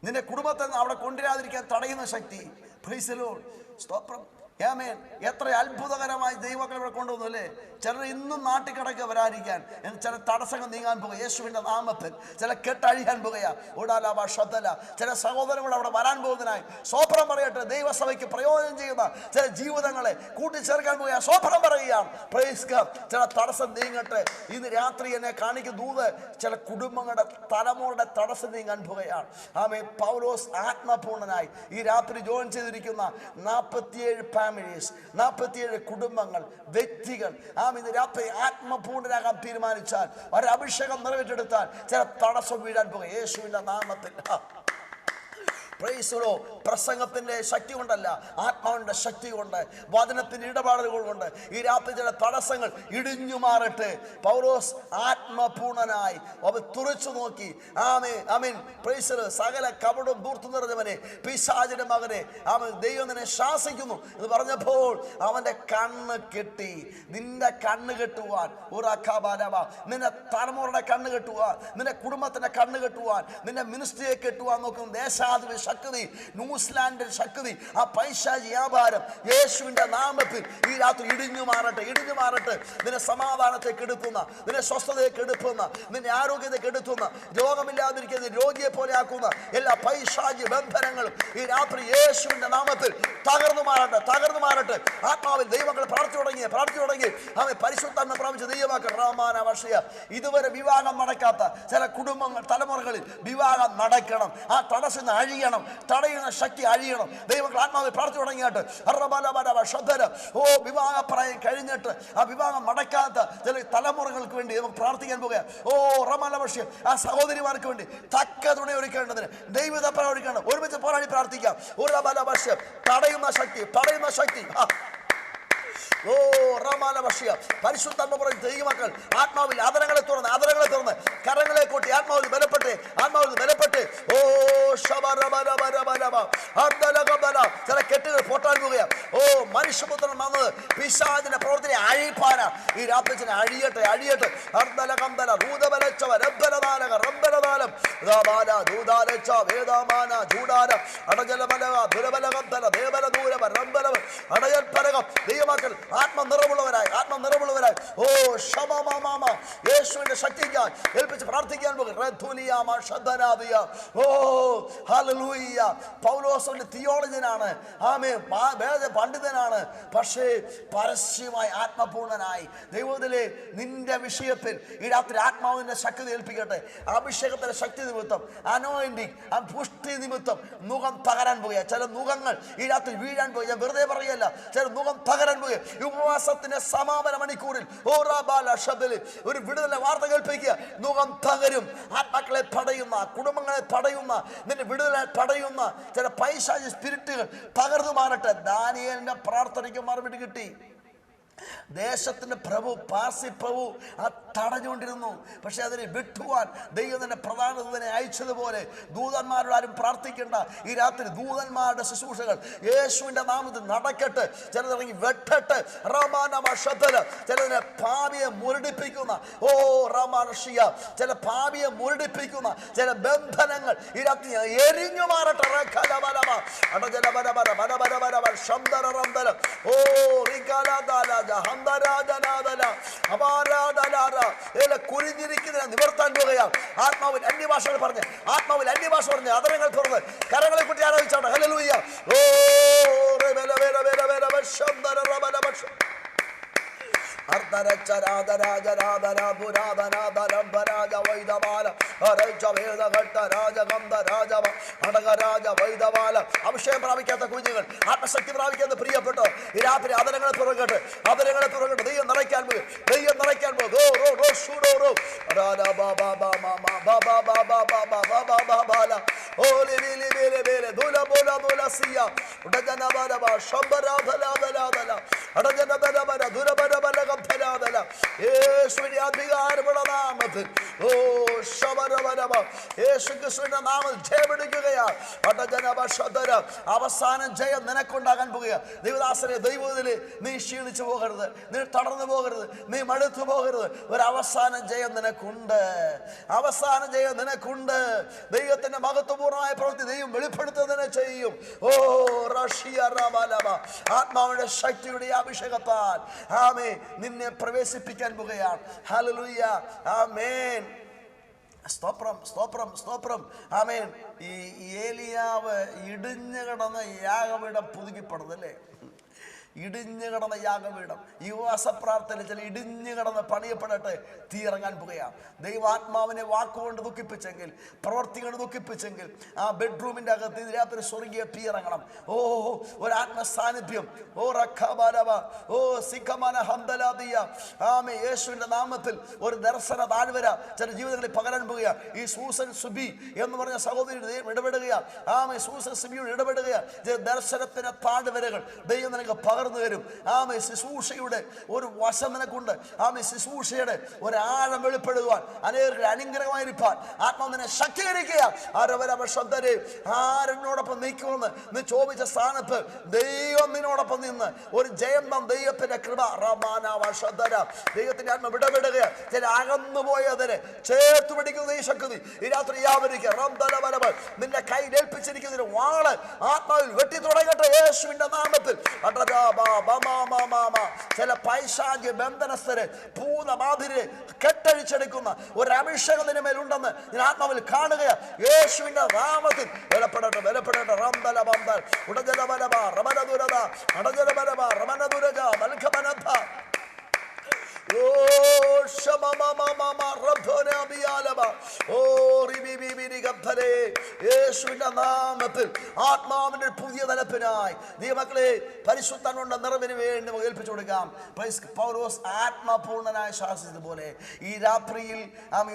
നിന്റെ കുടുംബത്തെ അവിടെ കൊണ്ടുവരാതിരിക്കാൻ തടയുന്ന ശക്തി. Price the Lord. സ്തോത്രം. ആമേൻ. എത്ര അത്ഭുതകരമായി ദൈവമക്കളെ ഇവിടെ കൊണ്ടുവന്നു അല്ലേ? ചിലർ ഇന്നും നാട്ടിൽ കിടക്കുക വരാതിരിക്കാൻ, ചില തടസ്സങ്ങൾ നീങ്ങാൻ പോകുക യേശുവിൻ്റെ നാമത്തിൽ, ചില കെട്ടഴിയാൻ പോകുക ഉടാലാബ ശബ്ദല, ചില സഹോദരങ്ങൾ അവിടെ വരാൻ പോകുന്നതിനായി സ്വപ്നം പറയട്ടെ. ദൈവസഭയ്ക്ക് പ്രയോജനം ചെയ്യുന്ന ചില ജീവിതങ്ങളെ കൂട്ടിച്ചേർക്കാൻ പോകുക സ്വപ്നം പറയുകയാണ്. Praise God. ചില തടസ്സം നീങ്ങട്ടെ. ഇന്ന് രാത്രി എന്നെ കാണിക്കുന്ന ദൂത് ചില കുടുംബങ്ങളുടെ തലമുറയുടെ തടസ്സം നീങ്ങാൻ പോകുകയാണ്. ആമേൻ. പൗലോസ് ആത്മപൂർണനായി ഈ രാത്രി ജോയിൻ ചെയ്തിരിക്കുന്ന 47 ഫാമിലീസ്, 47 കുടുംബങ്ങൾ, വ്യക്തികൾ ഇന്ന് രാത്രി ആത്മപൂർണരാകാൻ തീരുമാനിച്ചാൽ, ഒരഭിഷേകം നിറവേറ്റെടുത്താൽ ചില തടസ്സം വീഴാൻ പോകുക യേശുവിന്റെ നാമത്തിൽ. പ്രസംഗത്തിന്റെ ശക്തി കൊണ്ടല്ല, ആത്മാവിന്റെ ശക്തി കൊണ്ട്, വചനത്തിന്റെ ഇടപാടുകൾ കൊണ്ട് ഈ രാത്രി ചില തടസ്സങ്ങൾ ഇടിഞ്ഞു മാറട്ടെ. പൗലോസ് ആത്മപൂർണനായി തുറച്ചു നോക്കി. ആമേൻ. പ്രൈസ്. സകല കപടവും ദൂർത്തു നിറഞ്ഞവനെ, പിശാചിന്റെ മകനെ, ദൈവം നിന്നെ ശാസിക്കുന്നു എന്ന് പറഞ്ഞപ്പോൾ അവന്റെ കണ്ണ് കെട്ടി. നിന്റെ കണ്ണ് കെട്ടുവാൻ, നിന്റെ തലമുറയുടെ കണ്ണ് കെട്ടുവാൻ, നിന്റെ കുടുംബത്തിന്റെ കണ്ണ് കെട്ടുവാൻ, നിന്റെ മിനിസ്ട്രിയെ കെട്ടുവാൻ നോക്കും ദേശാധിപതി ശക്തി, ന്യൂസിലാൻഡിന്റെ ശക്തി, ആ പൈശാചി വ്യാപാരം യേശുവിന്റെ നാമത്തിൽ ഈ രാത്രി ഇടിഞ്ഞു മാറട്ടെ, ഇടിഞ്ഞു മാറട്ടെ. നിന്നെ സമാധാനത്തെ കെടുത്തുന്ന, നിന്നെ സ്വസ്ഥതയെ കെടുത്തുന്ന, നിന്നെ ആരോഗ്യത്തെ കെടുത്തുന്ന, രോഗമില്ലാതിരിക്കുന്ന രോഗിയെ പോലെ ആക്കുന്ന എല്ലാ പൈശാചി ബന്ധനങ്ങളും ഈ രാത്രി യേശുവിന്റെ നാമത്തിൽ തകർന്നു മാറട്ടെ, തകർന്നു മാറട്ടെ. ആത്മാവിൽ ദൈവങ്ങൾ പ്രാർത്ഥിച്ചു തുടങ്ങി അവൻ പരിശുദ്ധാത്മ പ്രാപിച്ച ദൈവമാക്കൾ റാമാന വർഷയ. ഇതുവരെ വിവാഹം നടക്കാത്ത ചില കുടുംബങ്ങൾ, തലമുറകളിൽ വിവാഹം നടക്കണം. ആ തടസ്സം അഴിയണം, തടയുന്ന ശക്തി അഴിയണം. ദൈവങ്ങൾ ആത്മാവിൽ പ്രാർത്ഥിച്ചു തുടങ്ങിയിട്ട് ഓ വിവാഹപ്രായം കഴിഞ്ഞിട്ട് ആ വിവാഹം നടക്കാത്ത ചില തലമുറകൾക്ക് വേണ്ടി നമുക്ക് പ്രാർത്ഥിക്കാൻ പോകുക. ഓ റമാല വർഷം ആ സഹോദരിമാർക്ക് വേണ്ടി തക്ക തുണ ഒരുക്കേണ്ടതിന് ദൈവതപ്പന ഒരുക്കേണ്ടത് ഒരുമിച്ച് പോരാടി പ്രാർത്ഥിക്കാം. ഒരു റമാല വർഷം തടയുന്ന ശക്തി, തടയുന്ന ശക്തി. ഓ റമാല വർഷിയ പരിശുദ്ധാത്മ പറഞ്ഞ ദൈവമക്കൾ ആത്മാവിൽ ആദരങ്ങളെ തുറന്ന് കരങ്ങളെ കൂട്ടി ആത്മാവിൽ ബലപ്പെട്ട്, ആത്മാവിൽ ബലപ്പെട്ട്. ഓ ചില കെട്ടുകൾ പൊട്ടാൻ പോകുക. ഓ മനുഷ്യപുത്രൻ വന്നത് പിശാചിന്റെ പ്രവർത്തനം അഴിപ്പാനാ. ഈ രാത്രി അഴിയട്ടെ, അഴിയട്ടെ. ദൈവമക്കൾ ആത്മനിറവുള്ളവരായി, ആത്മനിറവുള്ളവരായി ഓ ഷമമാമ യേശുവിന്റെ ശക്തിക്കായി ഏൽപ്പിച്ച് പ്രാർത്ഥിക്കാൻ പോകും. ഓ ഹല്ലേലൂയ. പൗലോസിന്റെ തിയോളജിനാണ്, ആമേൻ, പണ്ഡിതനാണ്. പക്ഷേ പരസ്യമായി ആത്മപൂർണനായി ദൈവത്തിലെ നിന്റെ വിഷയത്തിൽ ഈ രാത്രി ആത്മാവിന്റെ ശക്തി ഏൽപ്പിക്കട്ടെ. അഭിഷേകത്തിന്റെ ശക്തി നിമിത്തം, അനോയിന്റിങ്, പുഷ്ടി നിമിത്തം മുഖം തകരാൻ പോകുക. ചില മുഖങ്ങൾ ഈ രാത്രി വീഴാൻ പോകുക. ഞാൻ വെറുതെ പറയല്ല, ചില മുഖം തകരാൻ പോകുക. ഉപവാസത്തിന്റെ സമാപന മണിക്കൂറിൽ ഒരു വിടുതല വാർത്ത കേൾപ്പിക്കുക. മുഖം തകരും. ആത്മാക്കളെ പടയുന്ന, കുടുംബങ്ങളെ പടയുന്ന, നിന്റെ വിടുതലെ പടയുന്ന ചില പൈശാചി സ്പിരിറ്റുകൾ തകർന്നു മാറട്ടെ. ദാനിയേലിന്റെ പ്രാർത്ഥനയ്ക്ക് മറുപടി കിട്ടി. ദേശത്തിന്റെ പ്രഭു, പാർസി പ്രഭു ആ തടഞ്ഞുകൊണ്ടിരുന്നു. പക്ഷെ അതിനെ വിട്ടുവാൻ ദൈവം തന്നെ പ്രധാന ദൂതനെ അയച്ചതുപോലെ ദൂതന്മാരോട് ആരും പ്രാർത്ഥിക്കേണ്ട. ഈ രാത്രി ദൂതന്മാരുടെ ശുശ്രൂഷകൾ യേശുവിന്റെ നാമത്തിൽ നടക്കട്ടെ. ചിലതിറങ്ങി വെട്ടട്ടെ. ചിലതിനെ ഭാവിയെ മുരടിപ്പിക്കുന്ന, ഓ റമാർഷിയ, ചില ഭാവിയെ മുരടിപ്പിക്കുന്ന ചില ബന്ധനങ്ങൾ ഈ രാത്രി എരിഞ്ഞു മാറട്ടെ. കുരിഞ്ഞിരിക്കുന്നതിനെ നിവർത്താൻ പോകുകയാണ്. ആത്മാവിൽ അന്യഭാഷകൾ പറഞ്ഞ്, ആത്മാവിൽ അന്യഭാഷ പറഞ്ഞ് അതരങ്ങൾ തുറന്ന് കരങ്ങളെ കുട്ടി ആരാധിച്ചാണ്. ഹല്ലേലൂയ. ഓ അഭിഷേകം പ്രാപിക്കാത്ത കുഞ്ഞുങ്ങൾ, ആത്മശക്തി പ്രാപിക്കാത്ത പ്രിയപ്പെട്ടോ ഈ രാത്രി അതരങ്ങളെ തുറക്കട്ടെ, അതരങ്ങളെ തുറക്കട്ടെ. ദൈവം നിറയ്ക്കാൻ പോകും, ദൈവം നിറയ്ക്കാൻ പോകും. യേശുവിന്റെ അധികാരമുള്ള നാമത്തിൽ ഓ ശബരവരവ യേശുക്രിസ്തുവിന്റെ നാമത്തിൽ ജയമെടുക്കുകയാണ്. അവസാനം ജയം നിനക്കുണ്ടാകാൻ പോകുക. ദൈവദാസനെ, ദൈവത്തില് നീ ക്ഷീണിച്ചു പോകരുത്, നീ തളർന്നു പോകരുത്, നീ മടുത്തു പോകരുത്. ഒരു അവസാന ജയം നിനക്കുണ്ട്, അവസാന ജയം നിനക്കുണ്ട്. ദൈവത്തിന്റെ മഹത്വപൂർണമായ പ്രവൃത്തി ദൈവം വെളിപ്പെടുത്തുന്നതിനെ ചെയ്യും. ഓ റഷിയ റബലബ ആത്മാവിന്റെ ശക്തിയുടെ അഭിഷേകത്താൽ ആമേ നിന്നെ പ്രവേശിപ്പിക്കാൻ പോകുകയാണ്. ഹല്ലേലൂയ. ആമേൻ. സ്തോത്രം, സ്തോത്രം, സ്തോത്രം. ആമേൻ. ഈ ഏലിയാവ് ഇടിഞ്ഞു കിടന്ന യാഗപീഠം പുതുക്കിപ്പെടുന്നല്ലേ? ഇടിഞ്ഞു കിടന്ന യാഗപീഠം ഈ ഉപവാസപ്രാർത്ഥന ചില ഇടിഞ്ഞു കിടന്ന് പണിയപ്പെടട്ടെ. തീ ഇറങ്ങാൻ പോകുകയാണ്. ദൈവാത്മാവിനെ വാക്കുകൊണ്ട് ദുഃഖിപ്പിച്ചെങ്കിൽ, പ്രവർത്തികൾ ദുഃഖിപ്പിച്ചെങ്കിൽ ആ ബെഡ്റൂമിൻ്റെ അകത്ത് ഇതിനകത്ത് സ്വർഗീയ തീ ഇറങ്ങണം. ഓ ഒരു ആത്മസാന്നിധ്യം. ഓ റഖബാലബ ഓ സിഖമന ഹംദലാദിയ ആമേ. യേശുവിൻ്റെ നാമത്തിൽ ഒരു ദർശന താഴ്വര ചില ജീവിതങ്ങളിൽ പകരാൻ പോകുകയാണ്. ഈ സൂസൻ സുബി എന്ന് പറഞ്ഞ സഹോദരി ഇടപെടുകയാണ്. ആമേ. സൂസൻ സുബിയോട് ഇടപെടുകയാണ്. ദർശനത്തിന് താഴ്വരകൾ ദൈവം നിനക്ക് പകർന്നു പകർന്നു വരും. ആമേ ശുശ്രൂഷയുടെ ഒരു വശം നിനക്കുണ്ട്. ആമേ ശുശ്രൂഷയുടെ ഒരാഴം വെളിപ്പെടുവാൻ, അനേകർക്ക് അനുഗ്രഹമായിരിക്കാൻ ആത്മാവിനെ ശക്തീകരിക്കുക. ആരവരവശബ്ദരെ ആരെന്നോടൊപ്പം നിൽക്കുമെന്ന് നീ ചോദിച്ച സ്ഥാനത്ത് ദൈവം നിന്നോടൊപ്പം നിന്ന് ഒരു ജയം തം. ദൈവത്തിന്റെ കൃപ റമാനവശബ്ദര ദൈവത്തിന്റെ ആത്മ വിടപെടുക. ചില അകന്നുപോയതിനെ ചേർത്ത് പിടിക്കുന്ന ഈ ശക്തി ഈ രാത്രി യാവരിക്കുക. നിന്റെ കയ്യിൽ ഏൽപ്പിച്ചിരിക്കുന്ന വാള് ആത്മാവിൽ വെട്ടി തുടങ്ങട്ടെ യേശുവിന്റെ നാമത്തിൽ. ചില പൈശാചിക ബന്ധനസ്ഥരെ പൂർണ്ണമാതിരെ കെട്ടഴിച്ചെടുക്കുന്ന ഒരു അഭിഷേകം നിന്റെ മേലുണ്ടെന്ന് ഞാൻ ആത്മാവിൽ കാണുകയാ. യേശുവിന്റെ നാമത്തിൽ ബലപ്പെടട്ടെ, ബലപ്പെടട്ടെ. റംദല ബംദൽ ഉടജല ബലബ റമന ദുരദ അടജല ബലബ റമന ദുരഗ മൽഖബനദ യേശുവിന്റെ നാമത്തിൽ ആത്മാവിന്റെ പുതിയ തലപ്പിനായി ദൈവമക്കളെ പരിശുദ്ധന്റെ നിറവിന് വേണ്ടി ഏൽപ്പിച്ചു കൊടുക്കാം. പൗലോസ് ആത്മപൂർണനായി ശാസിച്ചതുപോലെ ഈ രാത്രിയിൽ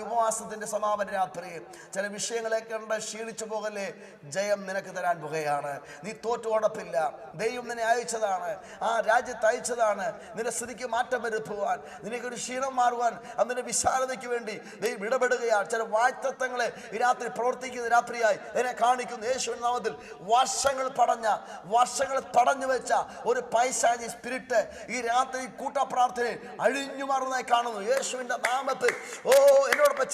ഉപവാസത്തിന്റെ സമാപന രാത്രി ചില വിഷയങ്ങളെ കണ്ട് ക്ഷീണിച്ചു പോകല്ലേ. ജയം നിനക്ക് തരാൻ പോകുകയാണ്. നീ തോറ്റുകൊടപ്പില്ല. ദൈവം നിന്നെ അയച്ചതാണ്, ആ രാജ്യത്ത് അയച്ചതാണ് നിന്റെ സ്ഥിതിക്ക് മാറ്റം വരുത്തുവാൻ, നിനക്കൊരു ക്ഷീണം മാറുവാൻ, അതിന്റെ വിശാലതയ്ക്ക് വേണ്ടി ദൈവം ഇടപെടുകയാണ്. ചില വായ്ത്തത്വങ്ങളെ ഈ രാത്രി പ്രവർത്തിക്കുന്ന രാത്രിയായി എന്നെ കാണിക്കുന്നു. യേശുവിന്റെ നാമത്തിൽ വർഷങ്ങൾ തടഞ്ഞു വെച്ച ഒരു പൈശാചിക സ്പിരിറ്റ് ഈ രാത്രി കൂട്ടപ്രാർത്ഥനയിൽ അഴിഞ്ഞു മാറുന്നതായി കാണുന്നു. യേശുവിന്റെ നാമത്തിൽ എന്നോടൊപ്പം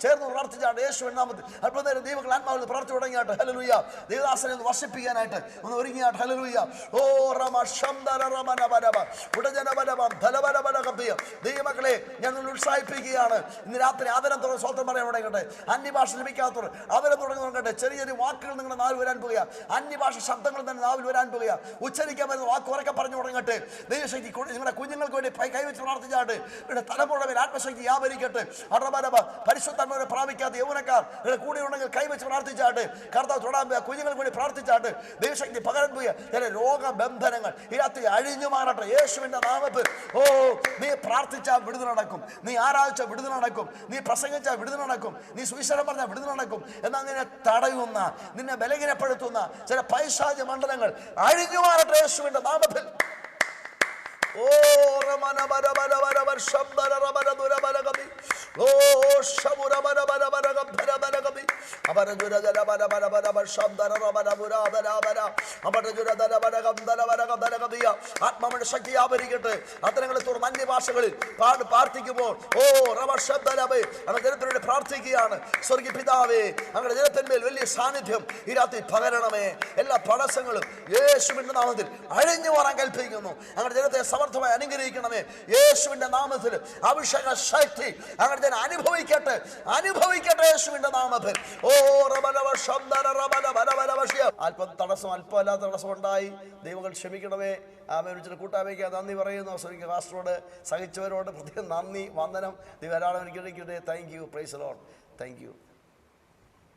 ചേർന്ന് പ്രാർത്ഥിച്ചാട്ട് യേശുവിന്റെ നാമത്തിൽ അല്പനേരം ദൈവങ്ങൾ ആത്മാവിൽ പ്രാർത്ഥന തുടങ്ങിയാട്ട്. ഹല്ലേലൂയ. ദേവദാസനെ ഒന്ന് വർഷിപ്പിക്കാനായിട്ട് ഒന്ന് ഒരുങ്ങിയാട്ട്. ഹല്ലേലൂയ. ഓ റമ ശംദര റമന ബലബ ഉടജന ബലബ ധലബല ബലകബിയ. ദൈവമക്കളെ ഞാൻ ഉത്സാഹിപ്പിക്കുകയാണ്. ഇന്ന് രാത്രി ആദരം തുറന്ന് സ്വന്തം പറയാൻ തുടങ്ങട്ടെ. അന്യഭാഷ ലഭിക്കാത്തവർ ആദരം തുടങ്ങി തുടങ്ങട്ടെ. ചെറിയ ചെറിയ വാക്കുകൾ നിങ്ങളുടെ നാവിൽ വരാൻ പോകുക. അന്യഭാഷ ശബ്ദങ്ങൾ തന്നെ നാവിൽ വരാൻ പോകുക. ഉച്ചരിക്കാൻ വരുന്ന വാക്ക് ഉറക്കെ പറഞ്ഞു തുടങ്ങട്ടെ. ദൈവശക്തി നിങ്ങളുടെ കുഞ്ഞുങ്ങൾക്ക് വേണ്ടി കൈവച്ച് പ്രാർത്ഥിച്ചാട്ട്. നിങ്ങളുടെ തലമുറ മേൽ ആത്മശക്തി വ്യാപരിക്കട്ടെ. അടബലബ പരിശുദ്ധന്മാരെ പ്രാപിക്കാത്ത യൗവനക്കാർ നിങ്ങളുടെ കൂടെ ഉണ്ടെങ്കിൽ കൈവച്ച് പ്രാർത്ഥിച്ചാട്ട്. കർത്താവ് തൊടാൻ പോയ കുഞ്ഞുങ്ങൾക്ക് വേണ്ടി പ്രാർത്ഥിച്ചാട്ട്. ദൈവശക്തി പകരാൻ പോയ ചില രോഗബന്ധനങ്ങൾ ഈ രാത്രി അഴിഞ്ഞു മാറട്ടെ യേശുവിന്റെ നാമത്തിൽ. നീ പ്രാർത്ഥിച്ചാൽ വിടുതൽ നടക്കും, നീ ആരാധിച്ചാൽ വിടുതൽ നടക്കും, നീ പ്രസംഗിച്ചാൽ വിടുതൽ നടക്കും, നീ സുവിശേഷം പറഞ്ഞാൽ വിടുതൽ നടക്കും. എന്നാൽ നിന്നെ തടയുന്ന, നിന്നെ ബലഹീനപ്പെടുത്തുന്ന ചില പൈശാചിക മണ്ഡലങ്ങൾ അഴിഞ്ഞു മാറട്ടെ യേശുവിന്റെ നാമത്തിൽ. ഓ റമന ബര ബര ബര വർഷംദര റമന ദുര ബലഗബി ഓ ശമുര ബര ബര ബര ഗബ്ബര ബലഗബി അബര ദുര ദര ബര ബര ബര വർഷംദര റമന ദുര ബര ബര അബര ദുര ദര ബര ഗബ്ബര ബര ഗബ്ബര ഗബിയ. ആത്മാവിന്റെ ശക്തി ആവരിക്കട്ടെ. അത്തരങ്ങളെ തുടർന്ന് അന്യഭാഷകളിൽ പ്രാർത്ഥിക്കുമ്പോൾ ഓ റമശബ്ദലബേ അങ്ങനെ ജനത്തിനുവേണ്ടി പ്രാർത്ഥിക്കുകയാണ്. സ്വർഗീയ പിതാവേ, അങ്ങനെ ജനത്തിന്മേൽ വലിയ സാന്നിധ്യം ഈ രാത്രി പകരണമേ. എല്ലാ തടസ്സങ്ങളും യേശുവിന്റെ നാമത്തിൽ അഴിഞ്ഞു മാറാൻ കൽപ്പിക്കുന്നു. അങ്ങനെ ജനത്തെ സമർത്ഥമായി അനുഗ്രഹിക്കണമേ യേശുവിന്റെ നാമത്തിൽ. അഭിഷേക ശക്തി അങ്ങനെ ഞാൻ അനുഭവിക്കട്ടെ യേശുവിന്റെ നാമത്തിൽ. ഓ അല്പം തടസ്സം, അല്പമല്ലാത്ത തടസ്സം ഉണ്ടായി. ദൈവങ്ങൾ ക്ഷമിക്കണമേ. ആമേൻ. കൂട്ടായ്മയ്ക്ക് നന്ദി പറയുന്നു. സ്വർഗീയ പാസ്റ്ററോട് സഹിച്ചവരോട് പ്രത്യേകം നന്ദി, വന്ദനം. ദൈവം ധാരാളം അനുഗ്രഹിക്കട്ടെ. Thank you. Price the Lord. Thank you.